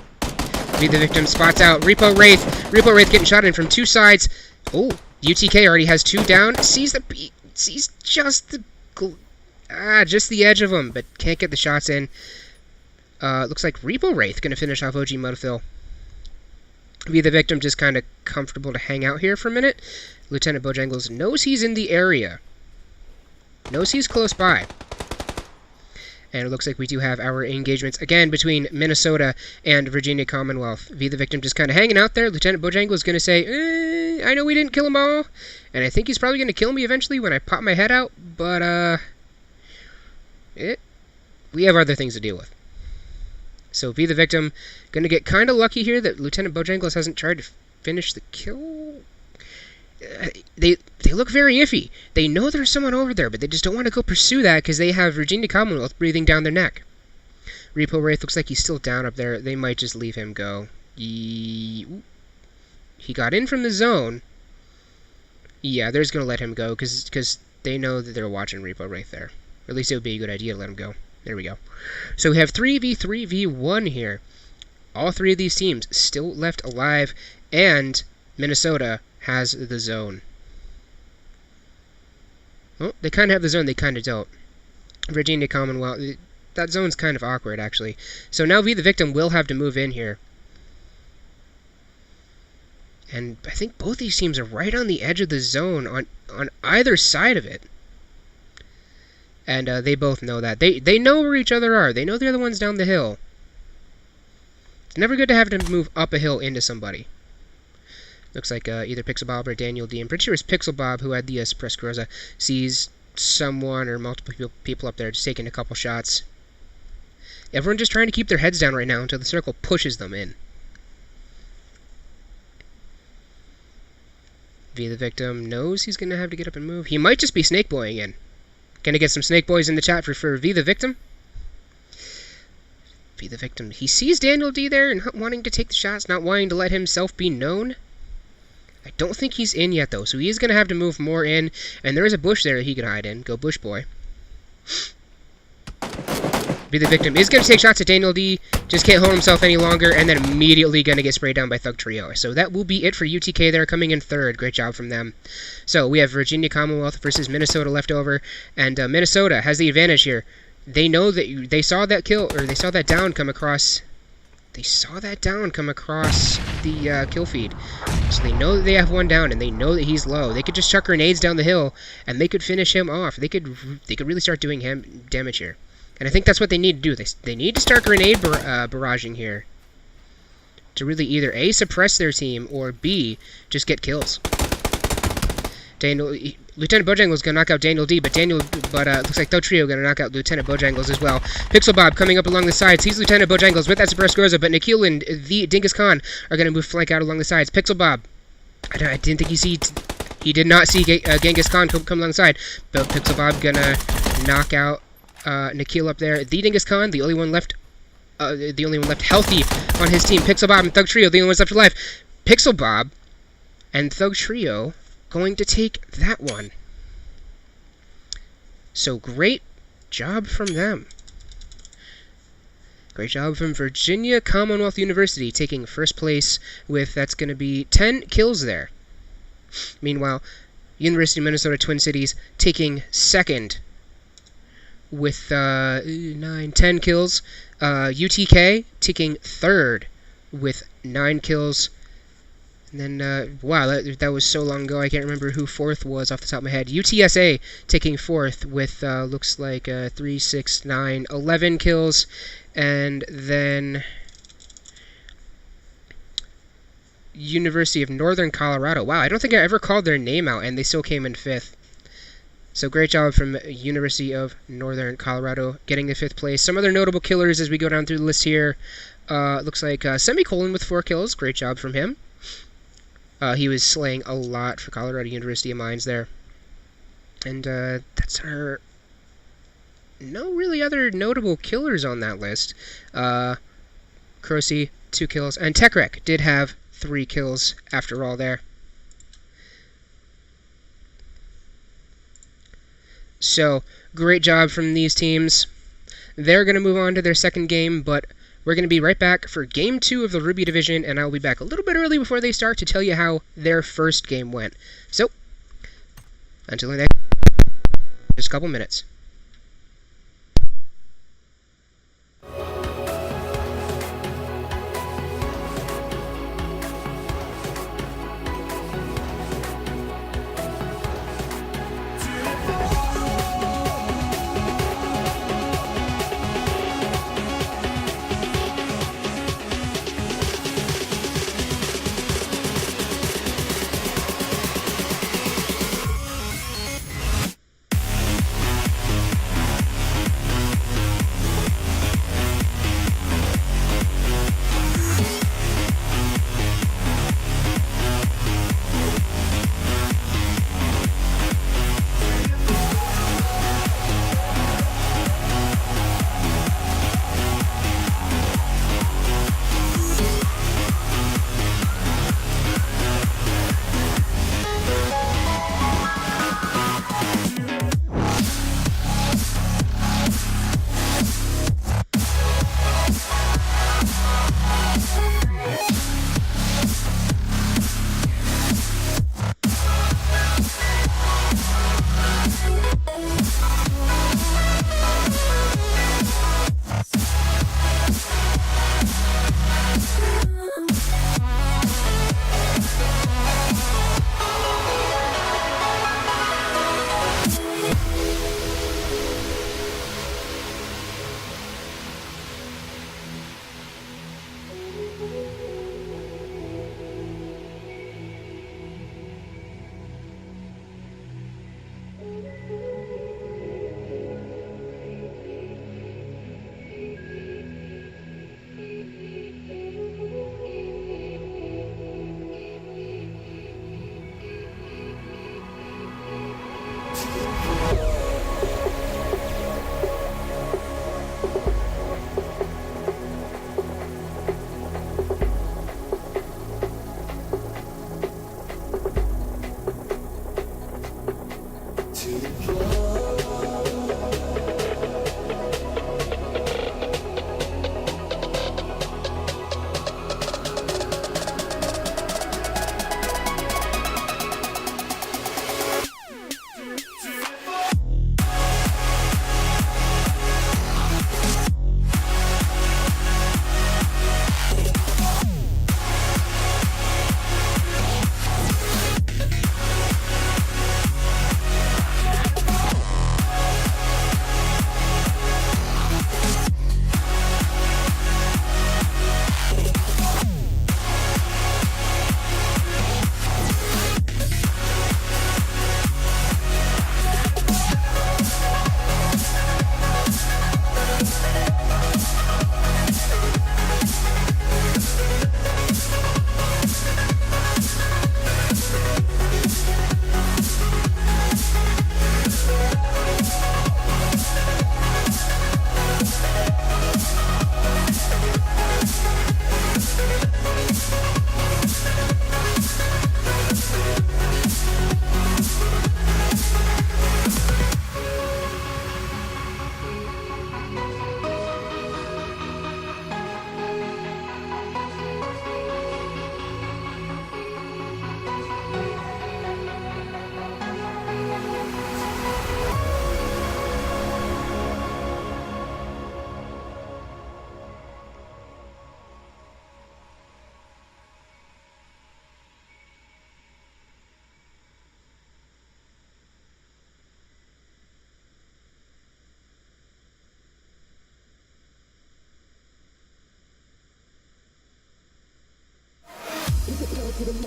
Be the Victim spots out Repo Wraith. Repo Wraith getting shot in from 2 sides. Oh, UTK already has 2 down. Sees just the just the edge of them, but can't get the shots in. Looks like Repo Wraith going to finish off OG Mudfill. Be the victim, just kind of comfortable to hang out here for a minute. Lieutenant Bojangles knows he's in the area. Knows he's close by. And it looks like we do have our engagements again between Minnesota and Virginia Commonwealth. Be the victim just kind of hanging out there. Lieutenant Bojangles is going to say, I know we didn't kill them all. And I think he's probably going to kill me eventually when I pop my head out. But, we have other things to deal with. So Be the victim, going to get kind of lucky here that Lieutenant Bojangles hasn't tried to finish the kill. They look very iffy. They know there's someone over there, but they just don't want to go pursue that because they have Virginia Commonwealth breathing down their neck. Repo Wraith looks like he's still down up there. They might just leave him go. He got in from the zone. Yeah, they're just going to let him go because they know that they're watching Repo Wraith there. Or at least it would be a good idea to let him go. There we go. So we have 3v3v1 here. All three of these teams still left alive, and Minnesota has the zone. Well, they kind of have the zone, they kind of don't. Virginia Commonwealth, that zone's kind of awkward, actually. So now Be the victim will have to move in here. And I think both these teams are right on the edge of the zone, on either side of it. And they both know that. They know where each other are. They know they're the ones down the hill. It's never good to have to move up a hill into somebody. Looks like either Pixel Bob or Daniel D. I'm pretty sure it's Pixel Bob who had the suppressed Groza. Sees someone or multiple people up there just taking a couple shots. Everyone just trying to keep their heads down right now until the circle pushes them in. Be the victim knows he's going to have to get up and move. He might just be snake boying in. Gonna get some snake boys in the chat for Be the victim. Be the victim. He sees Daniel D there and wanting to take the shots, not wanting to let himself be known. I don't think he's in yet, though, so he is going to have to move more in. And there is a bush there that he can hide in. Go bush boy. Be the victim is going to take shots at Daniel D. Just can't hold himself any longer, and then immediately going to get sprayed down by Thug Trio. So that will be it for UTK there, coming in third. Great job from them. So we have Virginia Commonwealth versus Minnesota left over, and Minnesota has the advantage here. They know that they saw that kill, or they saw that down come across. They saw that down come across the kill feed. So they know that they have one down, and they know that he's low. They could just chuck grenades down the hill, and they could finish him off. They could really start doing him damage here. And I think that's what they need to do. They need to start grenade barraging here to really either A, suppress their team, or B, just get kills. Lieutenant Bojangles is going to knock out Daniel D, but looks like Thug Trio going to knock out Lieutenant Bojangles as well. Pixel Bob coming up along the sides. He's Lieutenant Bojangles with that suppressed Groza, but Nikhil and the Dingus Khan are going to move flank out along the sides. Pixel Bob, I didn't think he did not see Genghis Khan come along the side, but Pixel Bob going to knock out Nikhil up there. The Dingus Khan, the only one left healthy on his team. Pixel Bob and Thug Trio, the only ones left alive. Pixel Bob and Thug Trio going to take that one. So great job from them. Great job from Virginia Commonwealth University taking first place with, that's going to be 10 kills there. Meanwhile, University of Minnesota Twin Cities taking second with 10 kills. UTK taking third with 9 kills. And then, wow, that was so long ago, I can't remember who fourth was off the top of my head. UTSA taking fourth with, looks like 3, 6, 9, 11 kills. And then University of Northern Colorado. Wow, I don't think I ever called their name out, and they still came in fifth. So great job from University of Northern Colorado getting the 5th place. Some other notable killers as we go down through the list here. Looks like Semicolon with 4 kills. Great job from him. He was slaying a lot for Colorado University of Mines there. And that's our... No really other notable killers on that list. Crocy, 2 kills. And TechRec did have 3 kills after all there. So, great job from these teams. They're going to move on to their second game, but we're going to be right back for Game 2 of the Ruby Division, and I'll be back a little bit early before they start to tell you how their first game went. So, until the next, just a couple minutes. You ain't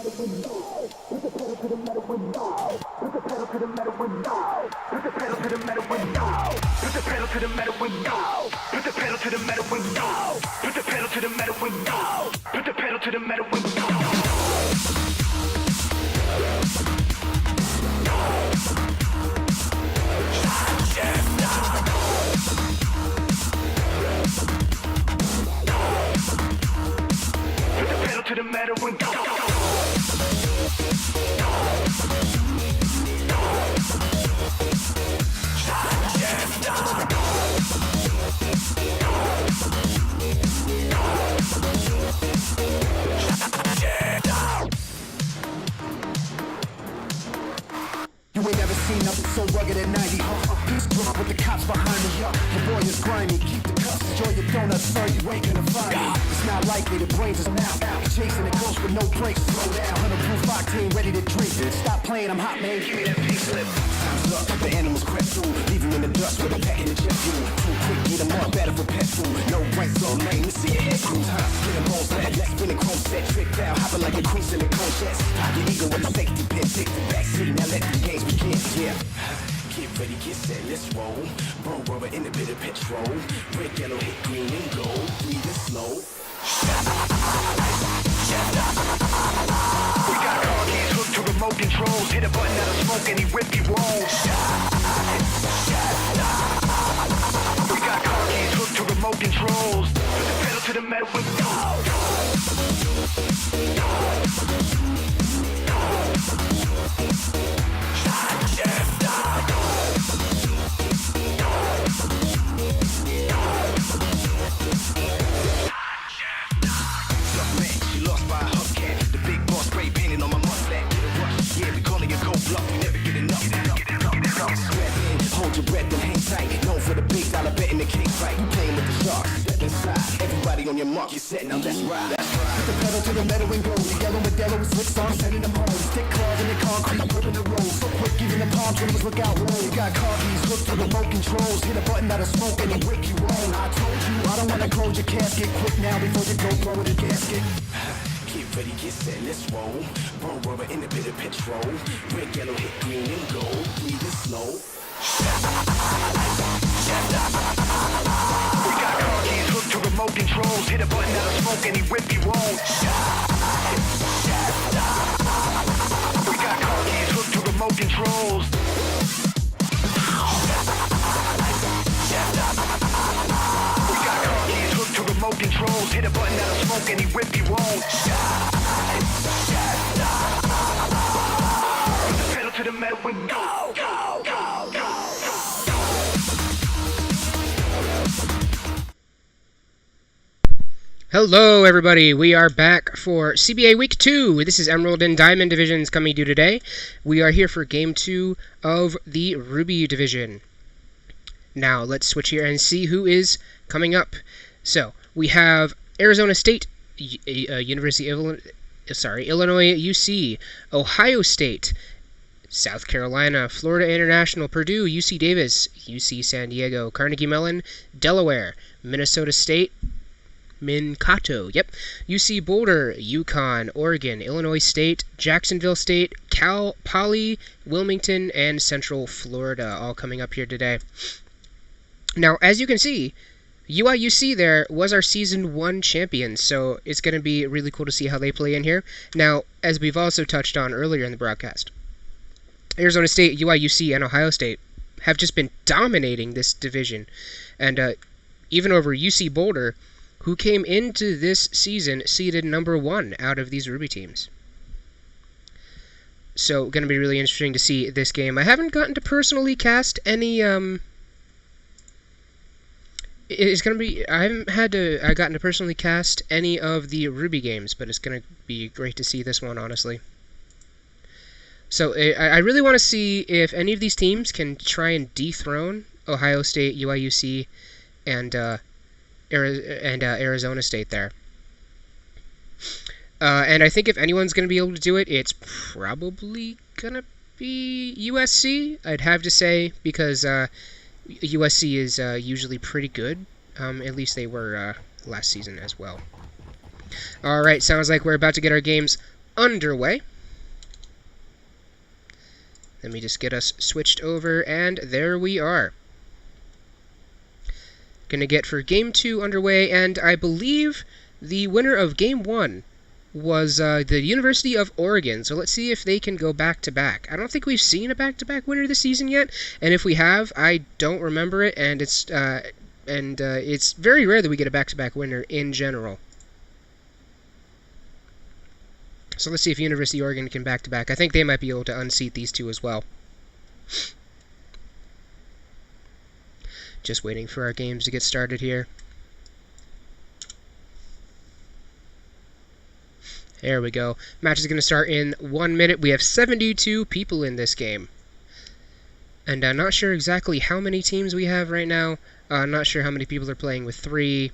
never seen nothing so rugged at 90, Peace drunk with the cops behind me, Your boy is grimy, keep the cuffs, enjoy your donuts, sir, you ain't gonna find me. It's not likely, the brains is now out. Chasing the ghost with no brakes, slow down. 100 proof octane, ready to drink. Stop playing, I'm hot, man, give me that pink slip. Time's up, the animals crept through, leave him in the dust with a pack in the jet fuel. Too quick, get them up, better for pet food. No brakes, so lame, let's see your head cruise, Get them balls back, let's spin a chrome set, trick down, hopping like a queen in the cone chest. Pocket eagle with a safety pin, take the backseat, now let the games begin, yeah. Get ready, get set, let's roll. Burn rubber in the bit of petrol. Red, yellow, hit green and gold. Breathe it slow. We got car keys hooked to remote controls. Hit a button out of smoke and he whip you roll. We got car keys hooked to remote controls. Put the pedal to the metal and go. She lost by a hubcap. The big boss spray painting on my mustang. Get a rush, yeah, we calling it cold bluff. We never get enough. Sweat in, hold your breath and hang tight. Known for the big dollar bet in the cake fight. You playing with the sharks, step inside. Everybody on your mark, you're set, now let's ride. Put the pedal to the metal and go. The yellow Modelo with slicks on, setting them home. Stick claws in the concrete, gripping the road. So quick, giving the palm trees, look out, roll. You got car keys hooked to remote controls. Hit a button out of smoke and it wake you on. I told you, I don't wanna close your casket. Quick now before you go throw it a gasket. Get ready, get set, let's roll. Burn rubber in the bit of petrol. Red, yellow, hit green and gold. Breathe it slow. We got car keys hooked to remote controls. Hit a button out of smoke and he whip you on. We got car keys hooked to remote controls. We got car keys hooked to remote controls. Hit a button out of smoke and he whip you on. Put the pedal to the metal and go, go, go, go. Hello, everybody. We are back for CBA Week 2. This is Emerald and Diamond Divisions coming to you today. We are here for Game 2 of the Ruby Division. Now, let's switch here and see who is coming up. So, we have Arizona State, Illinois UC, Ohio State, South Carolina, Florida International, Purdue, UC Davis, UC San Diego, Carnegie Mellon, Delaware, Minnesota State, Minkato, UC Boulder, UConn, Oregon, Illinois State, Jacksonville State, Cal Poly, Wilmington, and Central Florida, all coming up here today. Now, as you can see, UIUC there was our Season 1 champion, so it's going to be really cool to see how they play in here. Now, as we've also touched on earlier in the broadcast, Arizona State, UIUC, and Ohio State have just been dominating this division, and even over UC Boulder, who came into this season seeded number 1 out of these Ruby teams. So, going to be really interesting to see this game. I haven't gotten to personally cast any, I haven't gotten to personally cast any of the Ruby games, but it's going to be great to see this one, honestly. So, I really want to see if any of these teams can try and dethrone Ohio State, UIUC, and Arizona State there. And I think if anyone's going to be able to do it, it's probably going to be USC, I'd have to say, because USC is usually pretty good. At least they were last season as well. Alright, sounds like we're about to get our games underway. Let me just get us switched over, and there we are. Gonna get for Game 2 underway, and I believe the winner of Game 1 was the University of Oregon. So let's see if they can go back-to-back. I don't think we've seen a back-to-back winner this season yet, and if we have, I don't remember it, and it's very rare that we get a back-to-back winner in general. So let's see if University of Oregon can back-to-back. I think they might be able to unseat these two as well. Just waiting for our games to get started here. There we go. Match is going to start in 1 minute. We have 72 people in this game. And I'm not sure exactly how many teams we have right now. I'm not sure how many people are playing with 3.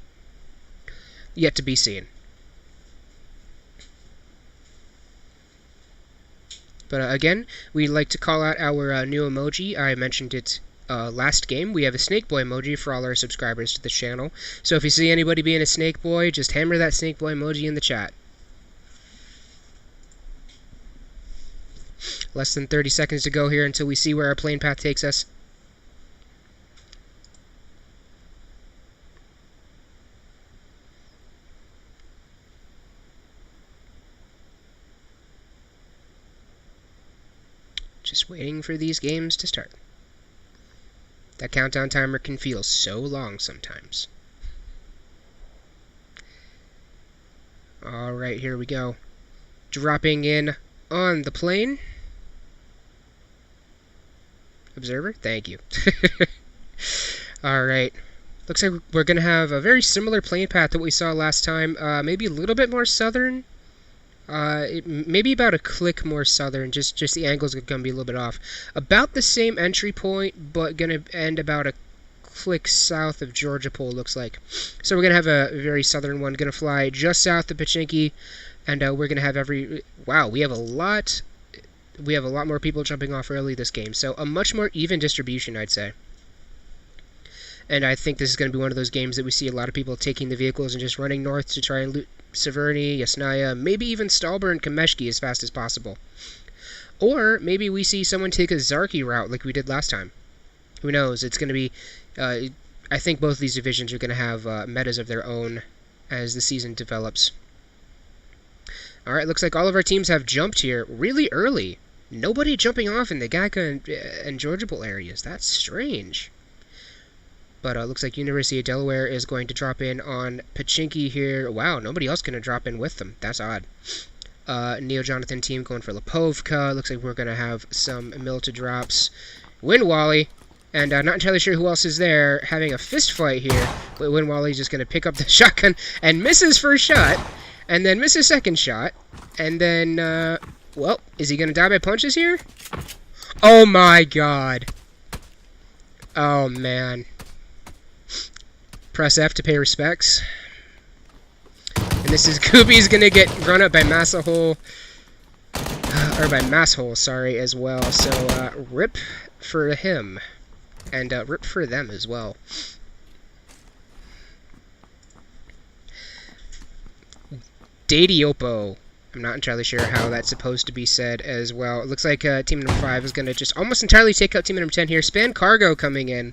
Yet to be seen. But again, we'd like to call out our new emoji. I mentioned it last game. We have a snake boy emoji for all our subscribers to the channel. So if you see anybody being a snake boy, just hammer that snake boy emoji in the chat. Less than 30 seconds to go here until we see where our plane path takes us. Just waiting for these games to start. That countdown timer can feel so long sometimes. Alright, here we go. Dropping in on the plane. Observer, thank you. Alright. Looks like we're going to have a very similar plane path that we saw last time. Maybe a little bit more southern. Maybe about a click more southern, just the angles are going to be a little bit off. About the same entry point, but going to end about a click south of Georgia Pole, looks like. So we're going to have a very southern one, going to fly just south of Pochinki, and we're going to have wow, we have a lot more people jumping off early this game, so a much more even distribution, I'd say. And I think this is going to be one of those games that we see a lot of people taking the vehicles and just running north to try and loot Severny, Yasnaya, maybe even Stalber and Kameshki as fast as possible. Or maybe we see someone take a Zarki route like we did last time. Who knows? It's going to be... I think both of these divisions are going to have metas of their own as the season develops. Alright, looks like all of our teams have jumped here really early. Nobody jumping off in the Gaca and Georgia Pole areas. That's strange. But looks like University of Delaware is going to drop in on Pochinki here. Wow, nobody else going to drop in with them. That's odd. Neo Jonathan team going for Lipovka. Looks like we're going to have some Milta drops. Windwally. And not entirely sure who else is there having a fist fight here. But Windwally's just going to pick up the shotgun and miss his first shot. And then miss his second shot. And then, well, is he going to die by punches here? Oh my god. Oh man. Press F to pay respects. And this is Gooby's gonna get run up by Masshole. Or by Masshole, sorry, as well. So, rip for him. And rip for them as well. Dadiopo. I'm not entirely sure how that's supposed to be said as well. It looks like team number 5 is going to just almost entirely take out team number 10 here. Span Cargo coming in.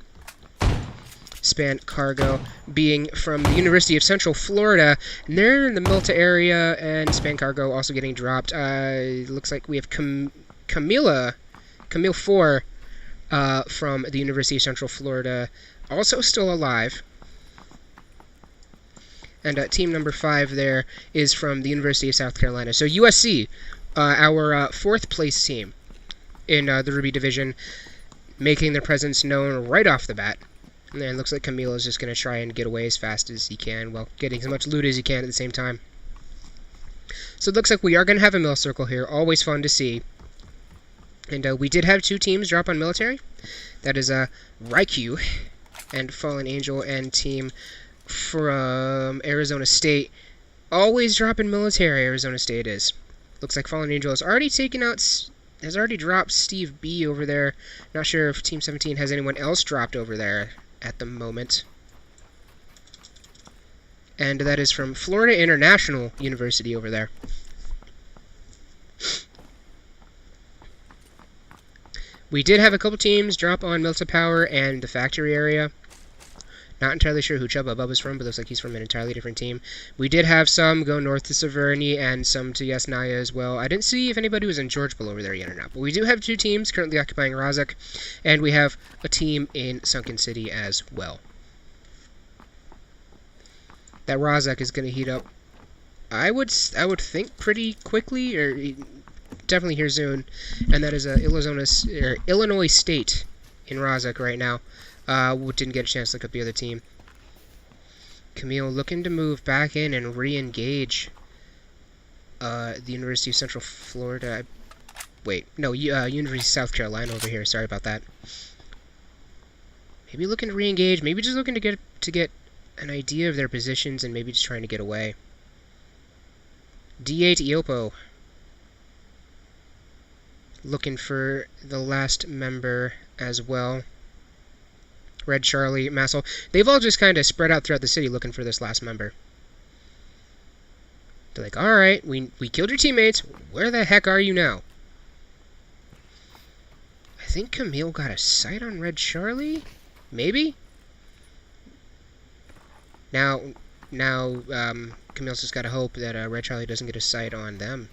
Span Cargo being from the University of Central Florida. And they're in the Milta area, and Span Cargo also getting dropped. Looks like we have Camille 4 from the University of Central Florida, also still alive. And team number 5 there is from the University of South Carolina. So USC, our 4th place team in the Ruby Division, making their presence known right off the bat. And it looks like Camille is just going to try and get away as fast as he can, while getting as much loot as he can at the same time. So it looks like we are going to have a mill circle here. Always fun to see. And we did have 2 teams drop on military. That is Raikou and Fallen Angel, and team from Arizona State. Always dropping military, Arizona State is. Looks like Fallen Angel has already taken out... has already dropped Steve B over there. Not sure if Team 17 has anyone else dropped over there at the moment. And that is from Florida International University over there. We did have a couple teams drop on Milta Power and the factory area. Not entirely sure who Chubba Bubba's from, but looks like he's from an entirely different team. We did have some go north to Severny and some to Yasnaya as well. I didn't see if anybody was in Georgeville over there yet or not, but we do have 2 teams currently occupying Razak, and we have a team in Sunken City as well. That Razak is going to heat up, I would think, pretty quickly, or definitely here soon, and that is Illinois State in Razak right now. Didn't get a chance to look up the other team. Camille looking to move back in and re-engage the University of Central Florida. University of South Carolina over here. Sorry about that. Maybe looking to re-engage. Maybe just looking to get an idea of their positions and maybe just trying to get away. D8 Iopo. Looking for the last member as well. Red Charlie, Massel. They've all just kind of spread out throughout the city looking for this last member. They're like, alright, we killed your teammates. Where the heck are you now? I think Camille got a sight on Red Charlie? Maybe? Now, Camille's just got to hope that Red Charlie doesn't get a sight on them.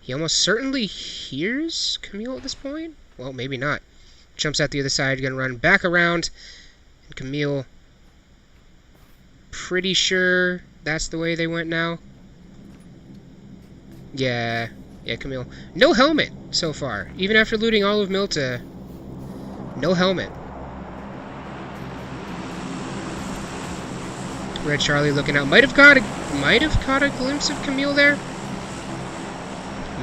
He almost certainly hears Camille at this point. Well, maybe not. Jumps out the other side, gonna run back around. And Camille, pretty sure that's the way they went now. Yeah, Camille. No helmet so far. Even after looting all of Milta, no helmet. Red Charlie looking out. Might have caught a glimpse of Camille there.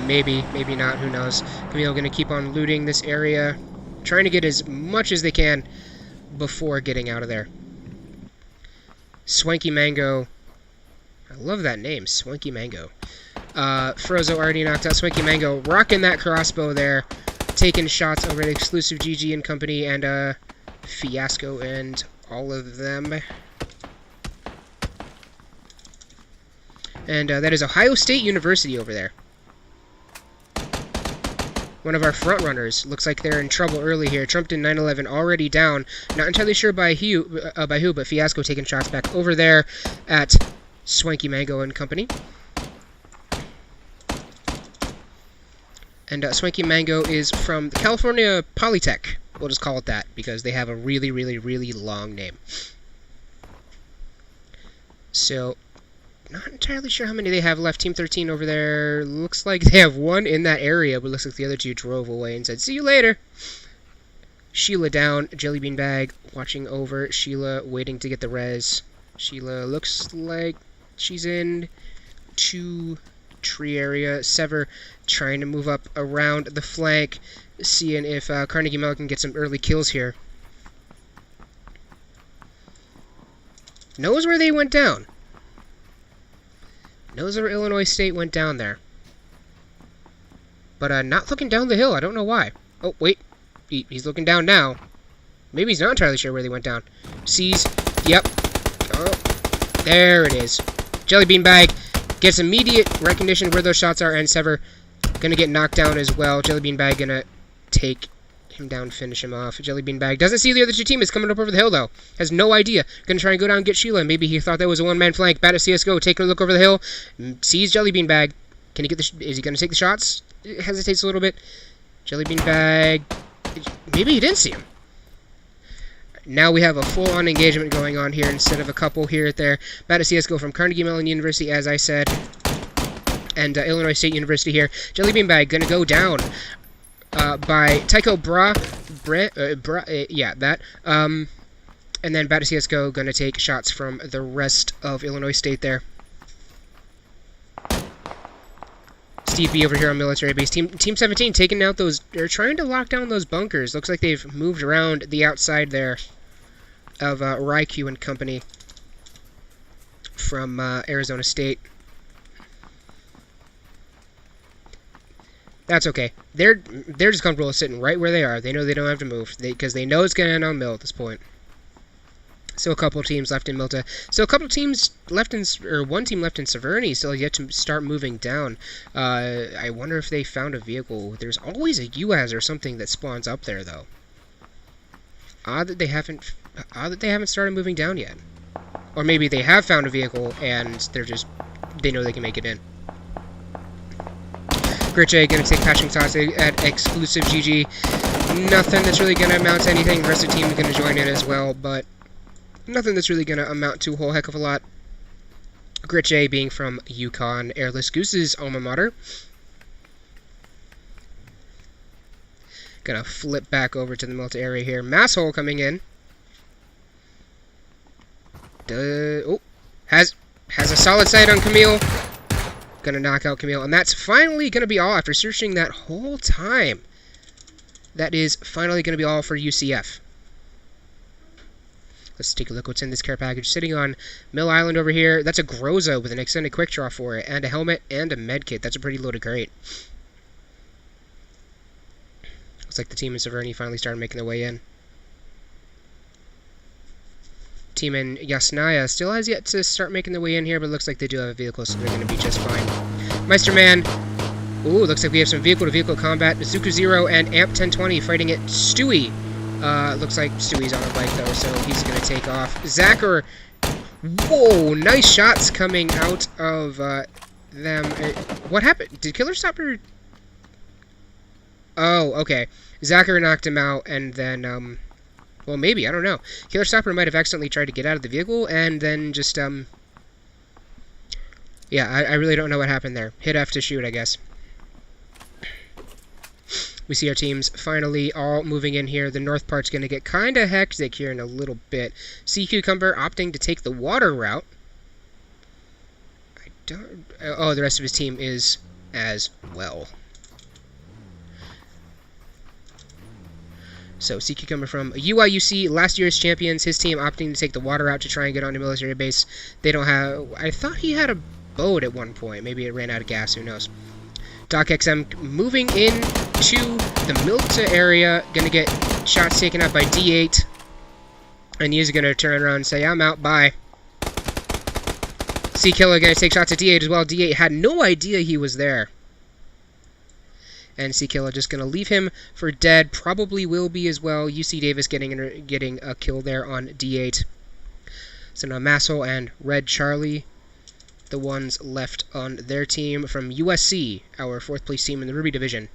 Maybe not. Who knows? Camille gonna keep on looting this area, trying to get as much as they can before getting out of there. Swanky Mango. I love that name, Swanky Mango. Frozo already knocked out Swanky Mango, rocking that crossbow there, taking shots over the exclusive GG and company and Fiasco and all of them. And that is Ohio State University over there. One of our front runners. Looks like they're in trouble early here. Trumpton 911 already down. Not entirely sure by who, but Fiasco taking shots back over there at Swanky Mango and company. And Swanky Mango is from California Polytech. We'll just call it that because they have a really, really, really long name. So, not entirely sure how many they have left. Team 13 over there. Looks like they have one in that area, but looks like the other two drove away and said, see you later. Sheila down. Jellybean Bag watching over. Sheila waiting to get the res. Sheila looks like she's in 2 tree area. Sever trying to move up around the flank, seeing if Carnegie Mellon can get some early kills here. Knows where they went down. Knows where Illinois State went down there. But not looking down the hill. I don't know why. Oh, wait. He's looking down now. Maybe he's not entirely sure where they went down. Sees. Yep. Oh, there it is. Jellybean Bag gets immediate recognition of where those shots are, and Sever gonna get knocked down as well. Jellybean Bag gonna take him down, finish him off. Jellybean Bag doesn't see the other 2 teammates coming up over the hill, though. Has no idea. Gonna try and go down and get Sheila. Maybe he thought that was a one-man flank. Bat at CSGO, taking a look over the hill. Sees Jellybean Bag. Can he get the... Is he gonna take the shots? Hesitates a little bit. Jellybean Bag... Maybe he didn't see him. Now we have a full-on engagement going on here instead of a couple here at there. Bat at CSGO from Carnegie Mellon University, as I said. And Illinois State University here. Jellybean Bag gonna go down by Tycho that. And then Bat at CSGO gonna take shots from the rest of Illinois State there. Steve B over here on military base. Team 17 taking out those... They're trying to lock down those bunkers. Looks like they've moved around the outside there of Raikou and company from Arizona State. That's okay. They're just comfortable sitting right where they are. They know they don't have to move because they know it's going to end on mill at this point. So a couple teams left in Milta. So a couple teams left in, or one team left in Severny, still yet to start moving down. I wonder if they found a vehicle. There's always a UAZ or something that spawns up there, though. Odd that they haven't started moving down yet. Or maybe they have found a vehicle and they know they can make it in. Gritche gonna take patching shots at exclusive GG. Nothing that's really gonna amount to anything. The rest of the team is gonna join in as well, but nothing that's really gonna amount to a whole heck of a lot. Gritche being from Yukon, Airless Goose's alma mater. Gonna flip back over to the Milta area here. Masshole coming in. Has a solid sight on Camille. Gonna knock out Camille. And that's finally gonna be all after searching that whole time. That is finally gonna be all for UCF. Let's take a look what's in this care package. Sitting on Mill Island over here. That's a Groza with an extended quick draw for it. And a helmet and a med kit. That's a pretty loaded crate. Looks like the team in Severny finally started making their way in. Team in Yasnaya still has yet to start making their way in here, but it looks like they do have a vehicle, so they're going to be just fine. Meisterman. Ooh, looks like we have some vehicle-to-vehicle combat. Zuku Zero and Amp 1020 fighting it. Stewie. Looks like Stewie's on a bike, though, so he's going to take off. Zacher. Whoa, nice shots coming out of them. What happened? Did Killer Stopper... Oh, okay. Zacher knocked him out, and then, well, maybe, I don't know. Killer Stopper might have accidentally tried to get out of the vehicle, and then just, yeah, I really don't know what happened there. Hit F to shoot, I guess. We see our teams finally all moving in here. The north part's going to get kind of hectic here in a little bit. Sea Cucumber opting to take the water route. Oh, the rest of his team is as well. So, Sea Cucumber from UIUC, last year's champions. His team opting to take the water route to try and get onto military base. They don't have... I thought he had a boat at one point. Maybe it ran out of gas. Who knows? Doc XM moving in to the Milta area. Gonna get shots taken out by D8. And he's gonna turn around and say, I'm out, bye. Sea Killer gonna take shots at D8 as well. D8 had no idea he was there. And Sea Killer just gonna leave him for dead. Probably will be as well. UC Davis getting a kill there on D8. So now Masshole and Red Charlie, the ones left on their team from USC, our 4th place team in the Ruby Division.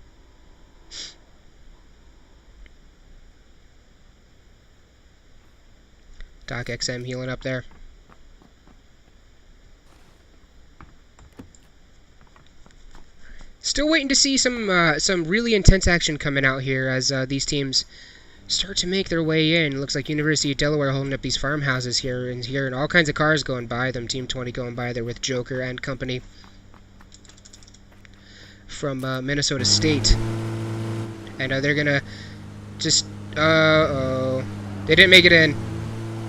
Doc XM healing up there. Still waiting to see some really intense action coming out here as these teams start to make their way in. Looks like University of Delaware holding up these farmhouses here, and all kinds of cars going by them. Team 20 going by there with Joker and company from Minnesota State. And they're gonna just... Uh-oh. They didn't make it in.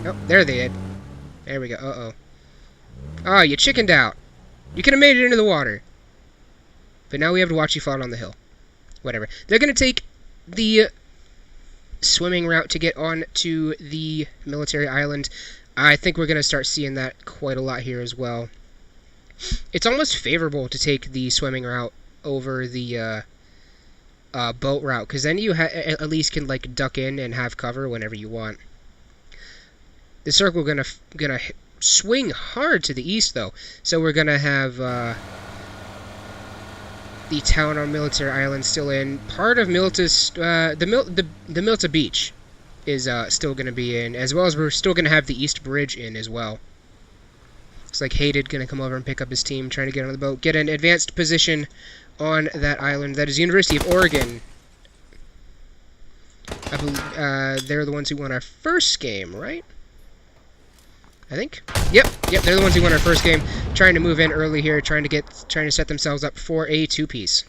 Oh, there they did. There we go. Uh-oh. Oh, you chickened out. You could have made it into the water. But now we have to watch you fall on the hill. Whatever. They're going to take the swimming route to get on to the military island. I think we're going to start seeing that quite a lot here as well. It's almost favorable to take the swimming route over the boat route, because then you at least can like duck in and have cover whenever you want. The circle gonna swing hard to the east though, so we're gonna have the town on Military Island still in. Part of Milta's, the Milta Beach is still going to be in, as well as we're still going to have the East Bridge in as well. Looks like Hated going to come over and pick up his team, trying to get on the boat, get an advanced position on that island. That is University of Oregon. I believe they're the ones who won our first game, right? I think. Yep, they're the ones who won our first game. Trying to move in early here, trying to set themselves up for a two-piece.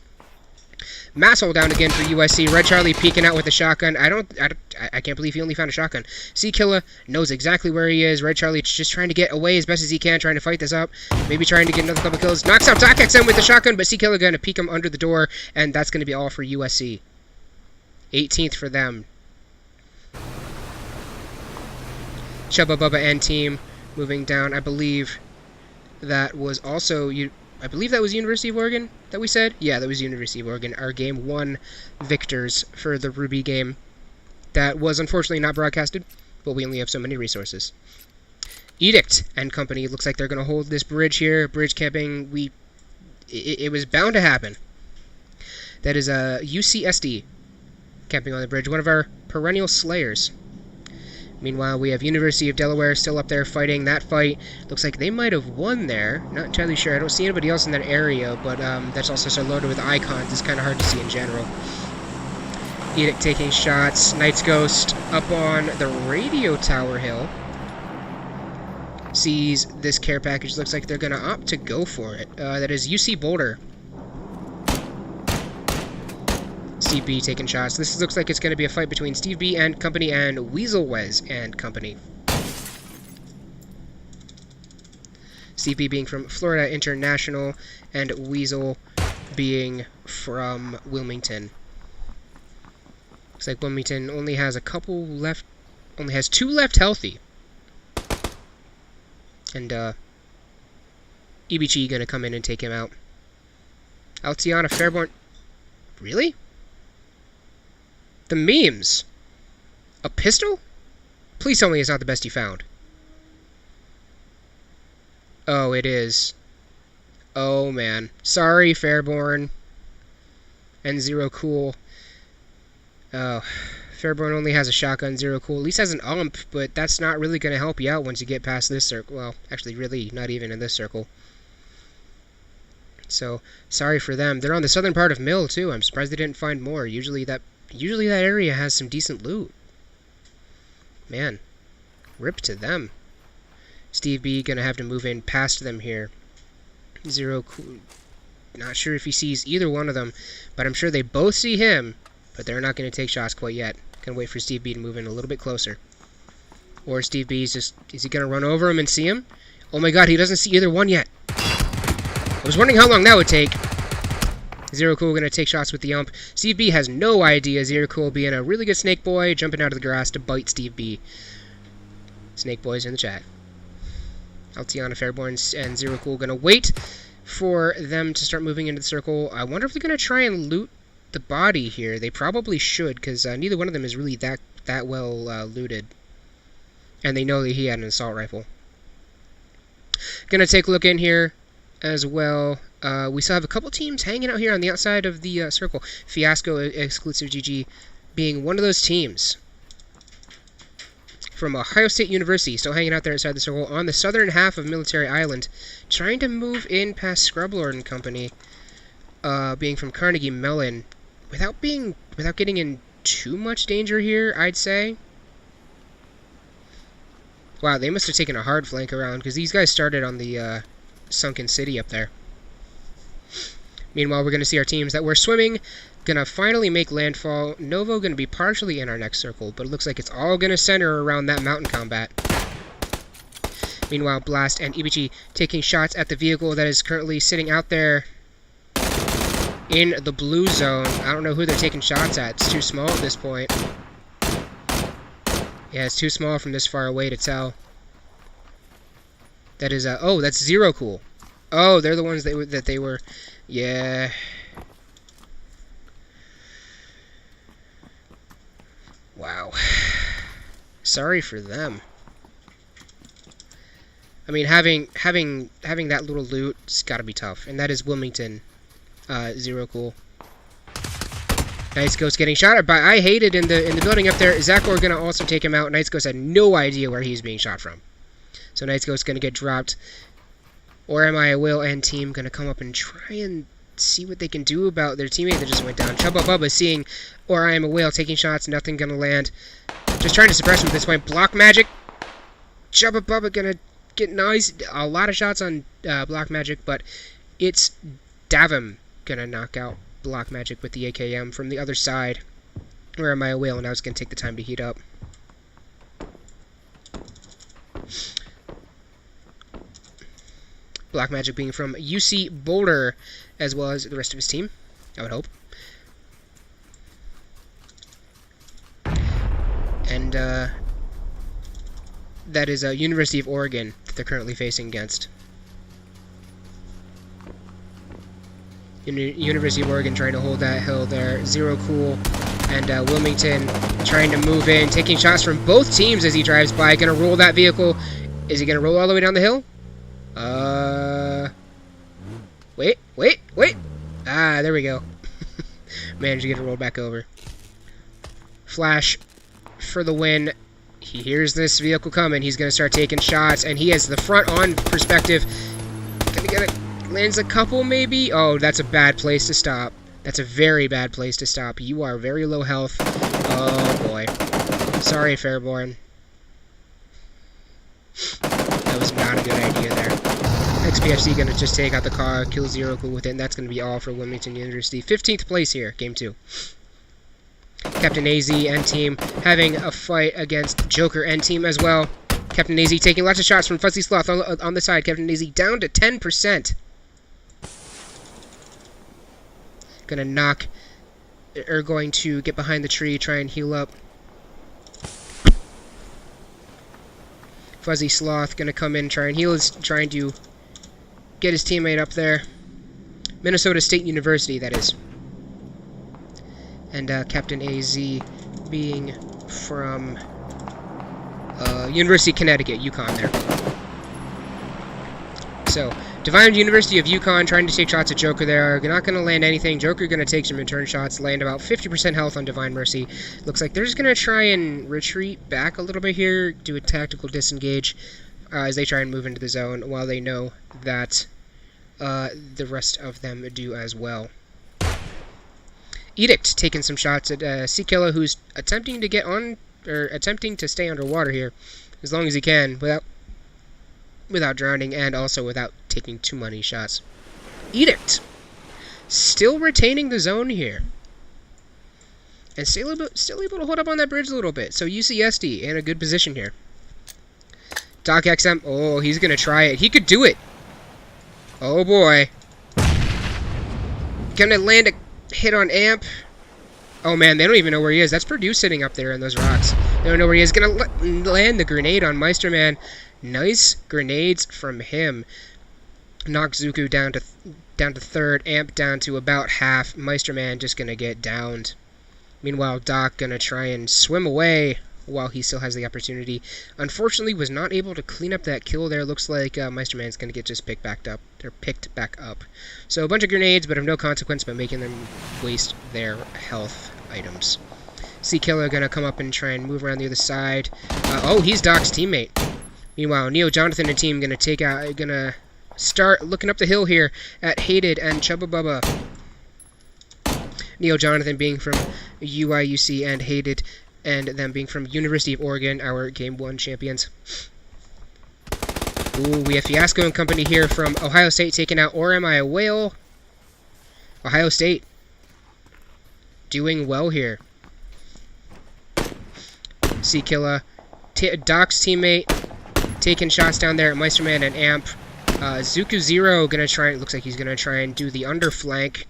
Masshole down again for USC. Red Charlie peeking out with a shotgun. I can't believe he only found a shotgun. Sea Killer knows exactly where he is. Red Charlie just trying to get away as best as he can, trying to fight this up. Maybe trying to get another couple kills. Knocks out Doc XM with the shotgun, but Sea Killer going to peek him under the door, and that's going to be all for USC. 18th for them. Chubba Bubba and team moving down. I believe that was also I believe that was University of Oregon that we said. Yeah, that was University of Oregon. Our game 1 victors for the Ruby game. That was unfortunately not broadcasted, but we only have so many resources. Edict and company. Looks like they're going to hold this bridge here. Bridge camping. It was bound to happen. That is a UCSD camping on the bridge. One of our perennial slayers. Meanwhile, we have University of Delaware still up there fighting that fight. Looks like they might have won there. Not entirely sure. I don't see anybody else in that area, but that's also so loaded with icons. It's kind of hard to see in general. Edict taking shots. Knight's Ghost up on the radio tower hill. Sees this care package. Looks like they're going to opt to go for it. That is UC Boulder. Steve B taking shots. This looks like it's going to be a fight between Steve B and company and Weaselwez and company. Steve B being from Florida International and Weasel being from Wilmington. Looks like Wilmington only has a couple left, only has 2 left healthy. And EBG gonna come in and take him out. Altiana Fairborn. Really? The memes. A pistol? Please tell me it's not the best you found. Oh, it is. Oh, man. Sorry, Fairborn. And Zero Cool. Oh, Fairborn only has a shotgun. Zero Cool at least has an ump, but that's not really going to help you out once you get past this circle. Well, actually, really, not even in this circle. So, sorry for them. They're on the southern part of Mill, too. I'm surprised they didn't find more. Usually that area has some decent loot. Man, rip to them. Steve B gonna have to move in past them here. Zero Cool. Not sure if he sees either one of them, but I'm sure they both see him, but they're not going to take shots quite yet. Gonna wait for Steve B to move in a little bit closer. Or Steve B is he gonna run over him and see him? Oh my god, he doesn't see either one yet. I was wondering how long that would take. Zero Cool gonna take shots with the ump. Steve B has no idea. Zero Cool being a really good snake boy, jumping out of the grass to bite Steve B. Snake boys in the chat. Altiana Fairborn and Zero Cool gonna wait for them to start moving into the circle. I wonder if they're gonna try and loot the body here. They probably should, because neither one of them is really that well looted. And they know that he had an assault rifle. Gonna take a look in here as well. We still have a couple teams hanging out here on the outside of the circle. Fiasco Exclusive GG being one of those teams. From Ohio State University, still hanging out there inside the circle on the southern half of Military Island, trying to move in past Scrublord and company, being from Carnegie Mellon, without getting in too much danger here, I'd say. Wow, they must have taken a hard flank around, because these guys started on the sunken city up there. Meanwhile, we're going to see our teams that were swimming gonna finally make landfall. Novo gonna be partially in our next circle, but it looks like it's all gonna center around that mountain combat. Meanwhile, Blast and EBG taking shots at the vehicle that is currently sitting out there in the blue zone. I don't know who they're taking shots at. It's too small at this point. Yeah, it's too small from this far away to tell. That is oh, that's Zero Cool. Oh, they're the ones that they were. Yeah. Wow. Sorry for them. I mean, having that little loot's got to be tough, and that is Wilmington. Zero Cool. Nice Ghost getting shot at by I Hated in the building up there. Zachor gonna also take him out. Nice Ghost had no idea where he's being shot from, so Nice Ghost gonna get dropped. Or am I a Will and team gonna come up and try and see what they can do about their teammate that just went down. Chubba Bubba seeing Or I Am a Whale taking shots, nothing gonna land. Just trying to suppress him at this point. Block Magic. Chubba Bubba gonna get a lot of shots on Block Magic, but it's Davim gonna knock out Block Magic with the AKM from the other side. Where Am I a Whale? And now it's gonna take the time to heat up. Black Magic being from UC Boulder, as well as the rest of his team, I would hope. And That is University of Oregon that they're currently facing against. University of Oregon trying to hold that hill there. Zero Cool and Wilmington trying to move in, taking shots from both teams as he drives by. Gonna roll that vehicle. Is he gonna roll all the way down the hill? Wait. Ah, there we go. Managed to get it rolled back over. Flash for the win. He hears this vehicle coming. He's gonna start taking shots, and he has the front on perspective. Gonna get it. Lands a couple, maybe? Oh, that's a bad place to stop. That's a very bad place to stop. You are very low health. Oh, boy. Sorry, Fairborn. That was not a good idea there. XPFC going to just take out the car, kill Zero Cool with it, and that's going to be all for Wilmington University. 15th place here, Game 2. Captain AZ and team having a fight against Joker and team as well. Captain AZ taking lots of shots from Fuzzy Sloth on the side. Captain AZ down to 10%. Going to get behind the tree, try and heal up. Fuzzy Sloth gonna come in, try and heal, trying to get his teammate up there. Minnesota State University, that is. And Captain AZ being from University of Connecticut, UConn there. So, Divine University of UConn trying to take shots at Joker there. Not going to land anything. Joker going to take some return shots, land about 50% health on Divine Mercy. Looks like they're just going to try and retreat back a little bit here, do a tactical disengage as they try and move into the zone, while they know that the rest of them do as well. Edict taking some shots at Seakilla, who's attempting to get on, or attempting to stay underwater here as long as he can without drowning, and also without taking too many shots. Edict still retaining the zone here, and still able to hold up on that bridge a little bit. So UCSD in a good position here. Doc XM, oh, he's gonna try it. He could do it. Oh boy, gonna land a hit on Amp. Oh man, they don't even know where he is. That's Purdue sitting up there in those rocks. They don't know where he is. Gonna land the grenade on Meisterman. Nice grenades from him. Knock Zuku down to third. Amp down to about half. Meisterman just gonna get downed. Meanwhile, Doc gonna try and swim away while he still has the opportunity. Unfortunately, was not able to clean up that kill there. Looks like Meisterman's gonna get just picked back up. So a bunch of grenades, but of no consequence, but making them waste their health items. Seakiller gonna come up and try and move around the other side. Oh, he's Doc's teammate. Meanwhile, Neo Jonathan and team gonna start looking up the hill here at Hated and Chubba Bubba. Neo Jonathan being from UIUC and Hated, and them being from University of Oregon, our Game 1 champions. Ooh, we have Fiasco and company here from Ohio State taking out Or Am I a Whale? Ohio State doing well here. Seakilla, Doc's teammate, taking shots down there at Meisterman and Amp. Zuku Zero looks like he's gonna try and do the underflank.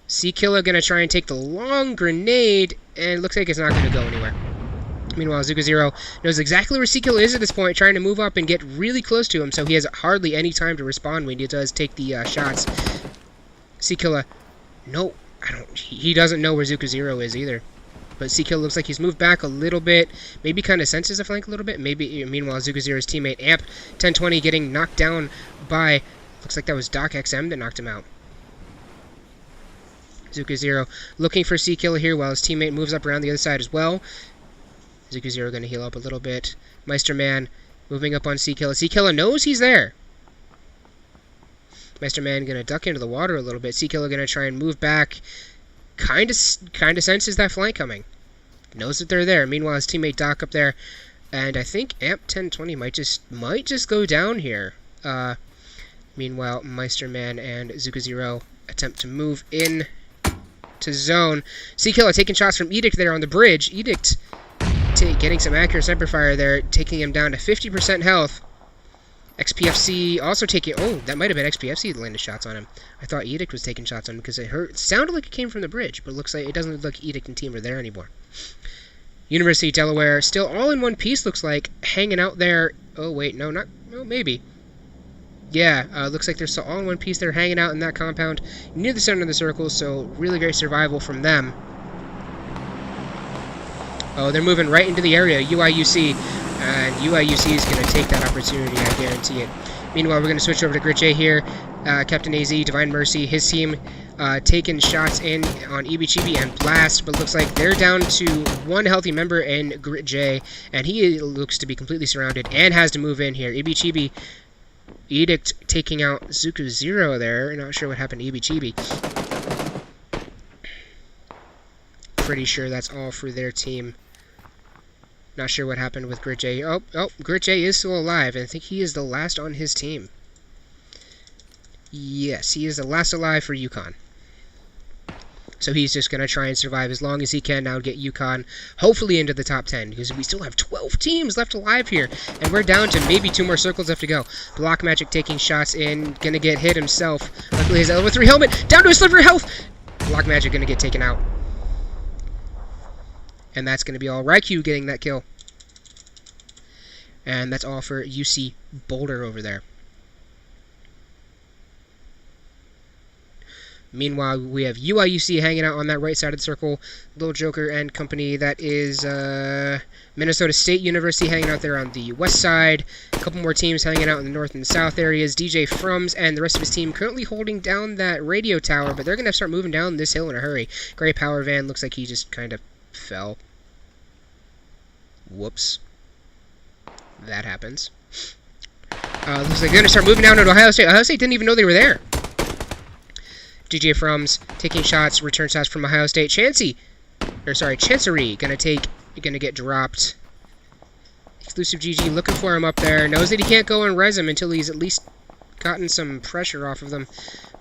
Seakilla gonna try and take the long grenade, and it looks like it's not gonna go anywhere. Meanwhile, Zuku Zero knows exactly where Seakilla is at this point, trying to move up and get really close to him, so he has hardly any time to respond when he does take the shots. Seakilla, no, he doesn't know where Zuku Zero is either. But Seakilla looks like he's moved back a little bit. Maybe kind of senses a flank a little bit. Meanwhile, Zuku Zero's teammate, Amp 1020, getting knocked down by... Looks like that was Doc XM that knocked him out. Zuku Zero looking for Seakilla here while his teammate moves up around the other side as well. Zuku Zero going to heal up a little bit. Meisterman moving up on Seakilla. Seakilla knows he's there. Meisterman going to duck into the water a little bit. Seakilla going to try and move back. Kind of senses that flank coming. Knows that they're there. Meanwhile, his teammate Doc up there, and I think Amp 1020 might just go down here. Meanwhile, Meisterman and Zuka Zero attempt to move in to zone. Seakiller taking shots from Edict there on the bridge. Edict getting some accurate sniper fire there, taking him down to 50% health. XPFC also taking... Oh, that might have been XPFC that landed shots on him. I thought Edict was taking shots on him because it sounded like it came from the bridge, but it looks like it doesn't look like Edict and team are there anymore. University of Delaware still all in one piece, looks like, hanging out there. Oh, wait, no, not... Oh, maybe. Yeah, looks like they're still all in one piece. They're hanging out in that compound near the center of the circle, so really great survival from them. Oh, they're moving right into the area, UIUC, and UIUC is going to take that opportunity, I guarantee it. Meanwhile, we're going to switch over to Grit J here. Captain AZ, Divine Mercy, his team taking shots in on EBCB and Blast, but looks like they're down to one healthy member in Grit J, and he looks to be completely surrounded and has to move in here. EBCB Edict taking out Zuku Zero there. Not sure what happened to EBCB. Pretty sure that's all for their team. Not sure what happened with Grit J. Oh, Grit J is still alive, and I think he is the last on his team. Yes, he is the last alive for Yukon. So he's just going to try and survive as long as he can now, get Yukon hopefully into the top 10, because we still have 12 teams left alive here, and we're down to maybe 2 more circles left to go. Block Magic taking shots in, going to get hit himself. Luckily his level 3 helmet, down to a sliver of health! Block Magic going to get taken out. And that's going to be all. Raikou getting that kill. And that's all for UC Boulder over there. Meanwhile, we have UIUC hanging out on that right side of the circle. Little Joker and company. That is Minnesota State University hanging out there on the west side. A couple more teams hanging out in the north and south areas. DJ Frums and the rest of his team currently holding down that radio tower, but they're going to start moving down this hill in a hurry. Gray Power Van looks like he just kind of fell. Whoops. That happens. Looks like they're going to start moving down to Ohio State. Ohio State didn't even know they were there. DJ Frums taking shots, return shots from Ohio State. Chancery gonna get dropped. Exclusive GG looking for him up there. Knows that he can't go and res him until he's at least gotten some pressure off of them.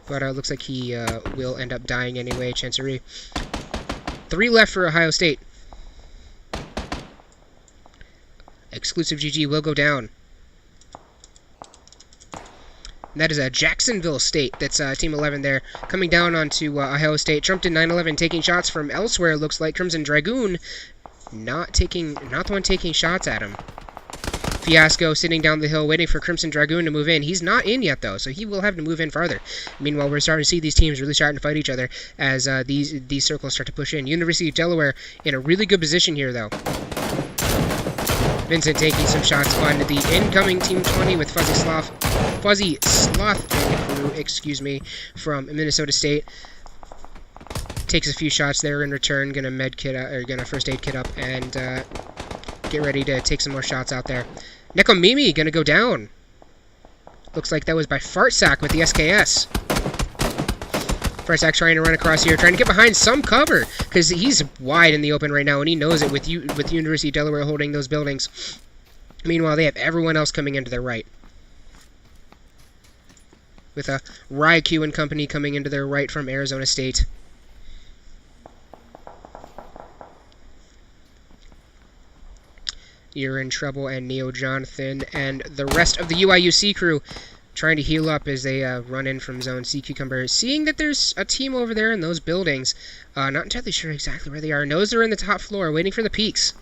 But looks like he will end up dying anyway. Chancery. 3 left for Ohio State. Exclusive GG will go down. That is Jacksonville State. That's Team 11 there. Coming down onto Ohio State. Trumpton 911 taking shots from elsewhere, looks like. Crimson Dragoon not the one taking shots at him. Fiasco sitting down the hill waiting for Crimson Dragoon to move in. He's not in yet, though, so he will have to move in farther. Meanwhile, we're starting to see these teams really starting to fight each other as these circles start to push in. University of Delaware in a really good position here, though. Vincent taking some shots on the incoming Team 20 with Fuzzy Sloth and crew, from Minnesota State. Takes a few shots there in return. Gonna first aid kit up and get ready to take some more shots out there. Nekomimi gonna go down. Looks like that was by Fartsack with the SKS. Fartsack trying to run across here, trying to get behind some cover, because he's wide in the open right now, and he knows it with University of Delaware holding those buildings. Meanwhile, they have everyone else coming into their right. With Raikou and company coming into their right from Arizona State. You're in trouble, and Neo Jonathan and the rest of the UIUC crew trying to heal up as they run in from Zone C. Cucumber. Seeing that there's a team over there in those buildings, not entirely sure exactly where they are. Knows they're in the top floor, waiting for the peaks.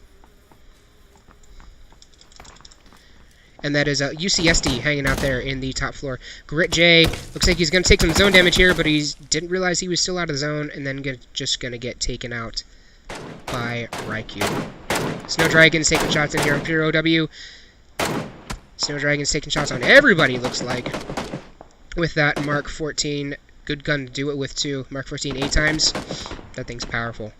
And that is UCSD hanging out there in the top floor. Grit J looks like he's going to take some zone damage here, but he didn't realize he was still out of the zone, and then just going to get taken out by Raikou. Snow Dragon's taking shots in here on Pure OW. Snow Dragon's taking shots on everybody, looks like. With that Mark 14, good gun to do it with, too. Mark 14 8 times. That thing's powerful.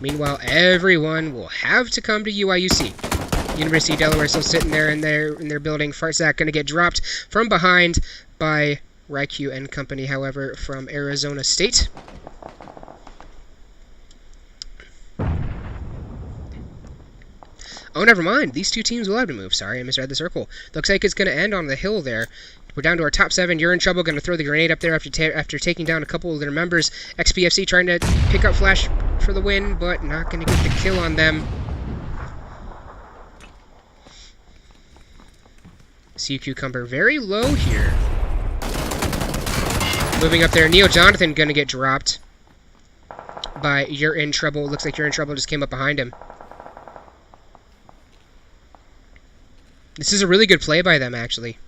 Meanwhile, everyone will have to come to UIUC. University of Delaware still sitting there in their building. Fartsack going to get dropped from behind by Raikou and company, however, from Arizona State. Oh, never mind. These two teams will have to move. Sorry, I misread the circle. Looks like it's going to end on the hill there. We're down to our top 7. You're in trouble. Going to throw the grenade up there after taking down a couple of their members. XPFC trying to pick up Flash for the win, but not going to get the kill on them. Sea Cucumber very low here. Moving up there. Neo Jonathan going to get dropped by You're in Trouble. Looks like You're in Trouble just came up behind him. This is a really good play by them, actually.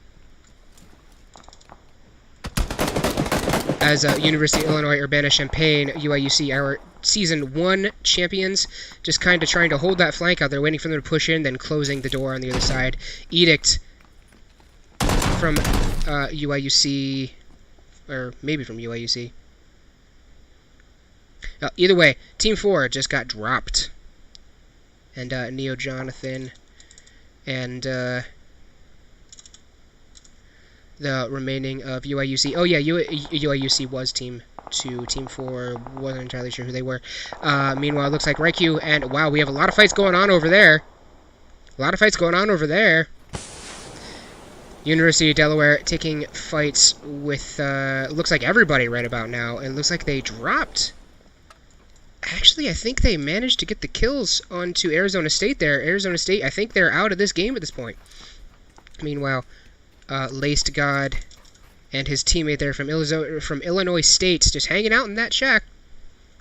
As University of Illinois Urbana-Champaign, UIUC, our Season 1 champions, just kind of trying to hold that flank out there, waiting for them to push in, then closing the door on the other side. Edict from UIUC, or maybe from UIUC. Either way, Team 4 just got dropped. And Neo Jonathan and the remaining of UIUC. Oh yeah, UIUC was Team 2. Team 4, wasn't entirely sure who they were. Meanwhile, it looks like Raikou, and wow, we have a lot of fights going on over there. University of Delaware taking fights with, looks like everybody right about now. It looks like they dropped. Actually, I think they managed to get the kills onto Arizona State there. Arizona State, I think they're out of this game at this point. Meanwhile, Laced God and his teammate there from Illinois State just hanging out in that shack.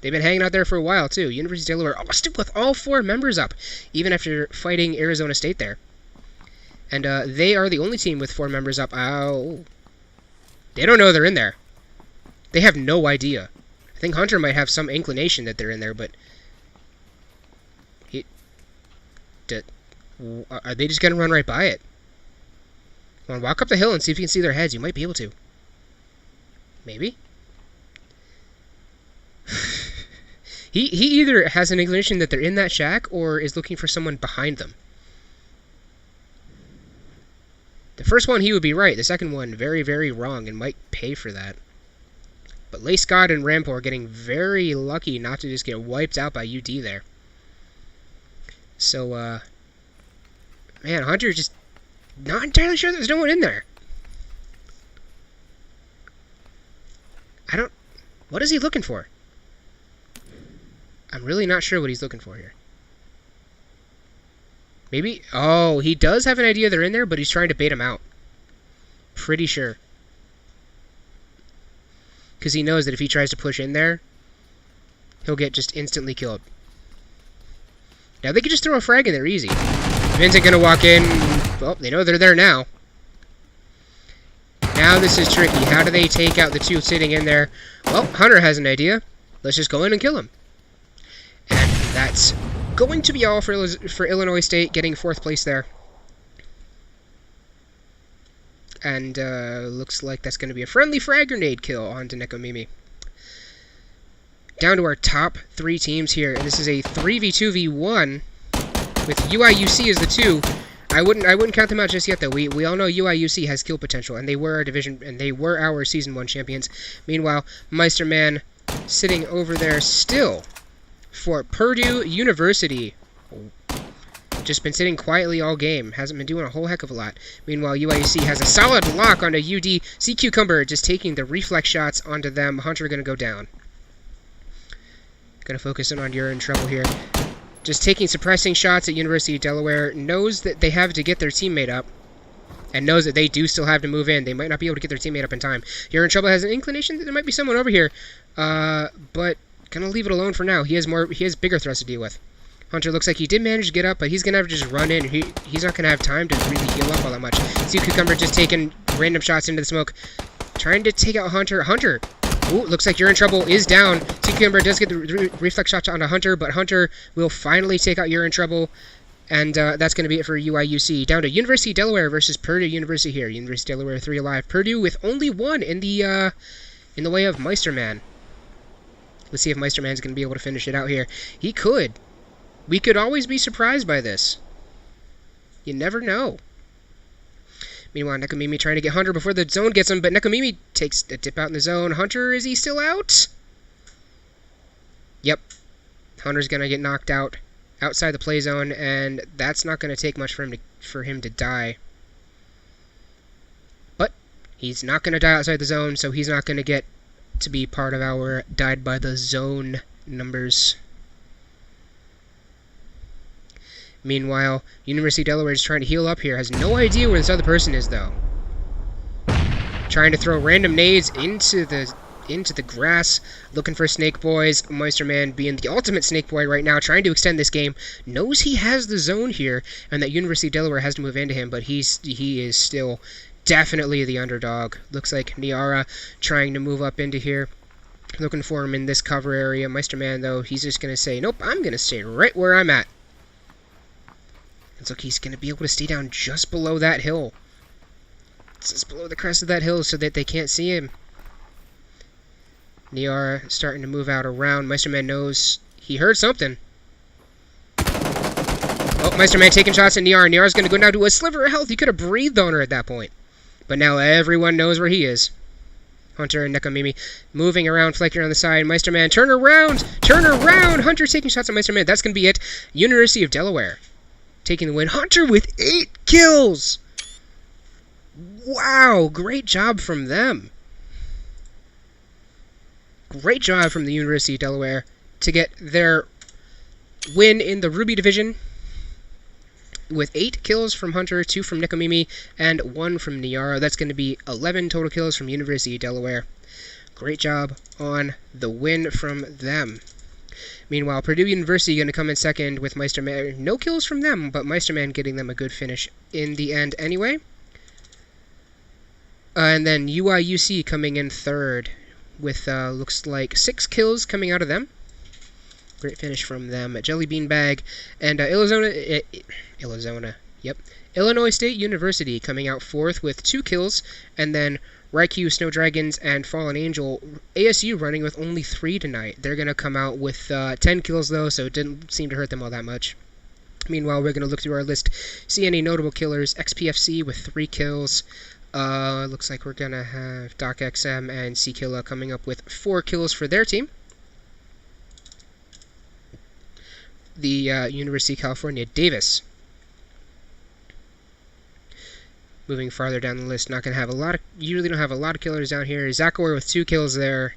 They've been hanging out there for a while, too. University of Delaware still with all 4 members up, even after fighting Arizona State there. And they are the only team with 4 members up. Oh. They don't know they're in there. They have no idea. I think Hunter might have some inclination that they're in there, but... Are they just going to run right by it? Come on, walk up the hill and see if you can see their heads. You might be able to. Maybe? He either has an inclination that they're in that shack or is looking for someone behind them. The first one, he would be right. The second one, very, very wrong and might pay for that. But Lace Scott and Rampo are getting very lucky not to just get wiped out by UD there. So, man, Hunter just not entirely sure there's no one in there. What is he looking for? I'm really not sure what he's looking for here. Maybe, oh, he does have an idea they're in there, but he's trying to bait them out. Pretty sure. Because he knows that if he tries to push in there, he'll get just instantly killed. Now they can just throw a frag in there easy. Vincent gonna walk in. Well, they know they're there now. Now this is tricky. How do they take out the 2 sitting in there? Well, Hunter has an idea. Let's just go in and kill him. And that's going to be all for Illinois State, getting 4th place there. And looks like that's going to be a friendly frag grenade kill onto Nekomimi. Down to our top 3 teams here, and this is a 3v2v1 with UIUC as the 2. I wouldn't count them out just yet though. We all know UIUC has kill potential, and they were our division, and they were our Season 1 champions. Meanwhile, Meisterman sitting over there still for Purdue University. Just been sitting quietly all game. Hasn't been doing a whole heck of a lot. Meanwhile, UIUC has a solid lock onto UD. Sea Cucumber just taking the reflex shots onto them. Hunter going to go down. Going to focus in on You're in Trouble here. Just taking suppressing shots at University of Delaware. Knows that they have to get their teammate up. And knows that they do still have to move in. They might not be able to get their teammate up in time. You're in Trouble has an inclination that there might be someone over here. But gonna leave it alone for now. He has bigger threats to deal with. Hunter looks like he did manage to get up, but he's gonna have to just run in. He's not gonna have time to really heal up all that much. Sea Cucumber just taking random shots into the smoke. Trying to take out Hunter. Hunter! Ooh, looks like You're in Trouble is down. Sea Cucumber does get the reflex shot onto Hunter, but Hunter will finally take out You're in Trouble. And that's going to be it for UIUC. Down to University of Delaware versus Purdue University here. University of Delaware 3 alive. Purdue with only 1 in the way of Meisterman. Let's see if Meisterman's going to be able to finish it out here. He could. We could always be surprised by this. You never know. Meanwhile, Nekomimi trying to get Hunter before the zone gets him, but Nekomimi takes a dip out in the zone. Hunter, is he still out? Yep. Hunter's going to get knocked out outside the play zone, and that's not going to take much for him to die. But he's not going to die outside the zone, so he's not going to get to be part of our died by the zone numbers. Meanwhile, University of Delaware is trying to heal up here. Has no idea where this other person is, though. Trying to throw random nades into the into the grass, looking for Snake Boys. Meisterman, being the ultimate Snake Boy right now, trying to extend this game, knows he has the zone here, and that University of Delaware has to move into him, but he is still definitely the underdog. Looks like Niara trying to move up into here, looking for him in this cover area. Meisterman, though, he's just going to say, nope, I'm going to stay right where I'm at. Looks like he's going to be able to stay down just below that hill. Just below the crest of that hill so that they can't see him. Niara starting to move out around. Meisterman knows he heard something. Oh, Meisterman taking shots at Niara. Niara's going to go down to a sliver of health. He could have breathed on her at that point. But now everyone knows where he is. Hunter and Nekomimi moving around, flanking around the side. Meisterman, turn around! Turn around! Hunter taking shots at Meisterman. That's going to be it. University of Delaware taking the win. Hunter with 8 kills! Wow, great job from them. Great job from the University of Delaware to get their win in the Ruby Division with 8 kills from Hunter, 2 from Nekomimi, and 1 from Niara. That's going to be 11 total kills from University of Delaware. Great job on the win from them. Meanwhile, Purdue University going to come in second with Meisterman. No kills from them, but Meisterman getting them a good finish in the end anyway. And then UIUC coming in third with, looks like 6 kills coming out of them. Great finish from them. Jelly Bean Bag. And Illinois State University coming out fourth with 2 kills. And then Raikou, Snow Dragons, and Fallen Angel. ASU running with only 3 tonight. They're going to come out with 10 kills, though, so it didn't seem to hurt them all that much. Meanwhile, we're going to look through our list, see any notable killers. XPFC with 3 kills. Looks like we're going to have Doc XM and Seekilla coming up with 4 kills for their team. The University of California, Davis. Moving farther down the list, not going to have a lot of, usually don't have a lot of killers down here. Zakor with 2 kills there,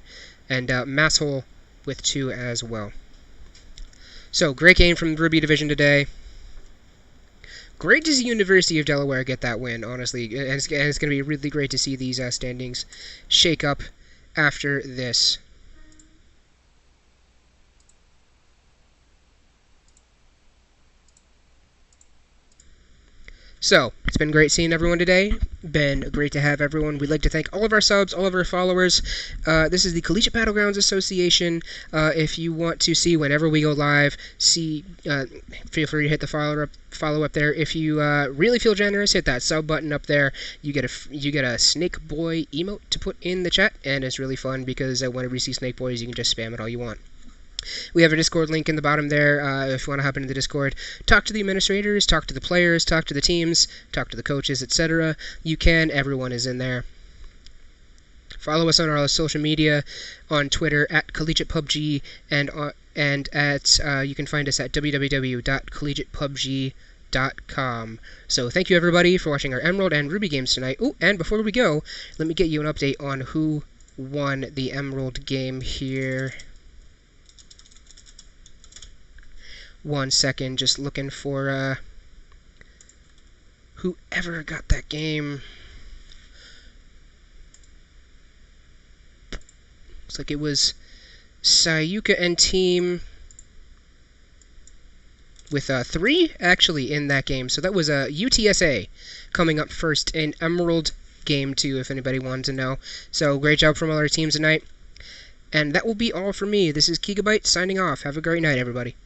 and Masshole with 2 as well. So, great game from the Ruby Division today. Great to see University of Delaware get that win, honestly. And it's going to be really great to see these standings shake up after this. So, it's been great seeing everyone today. Been great to have everyone. We'd like to thank all of our subs, all of our followers. This is the Collegiate Battlegrounds Association. If you want to see whenever we go live, feel free to hit the follow up there. If you really feel generous, hit that sub button up there. You get a Snake Boy emote to put in the chat, and it's really fun because whenever you see Snake Boys, you can just spam it all you want. We have a Discord link in the bottom there if you want to hop into the Discord. Talk to the administrators, talk to the players, talk to the teams, talk to the coaches, etc. You can. Everyone is in there. Follow us on our social media on Twitter at Collegiate PUBG and at you can find us at www.collegiatepubg.com. So thank you everybody for watching our Emerald and Ruby games tonight. Oh, and before we go, let me get you an update on who won the Emerald game here. 1 second, just looking for whoever got that game. Looks like it was Sayuka and team with 3 actually in that game. So that was UTSA coming up first in Emerald Game 2, if anybody wanted to know. So great job from all our teams tonight. And that will be all for me. This is Gigabyte signing off. Have a great night, everybody.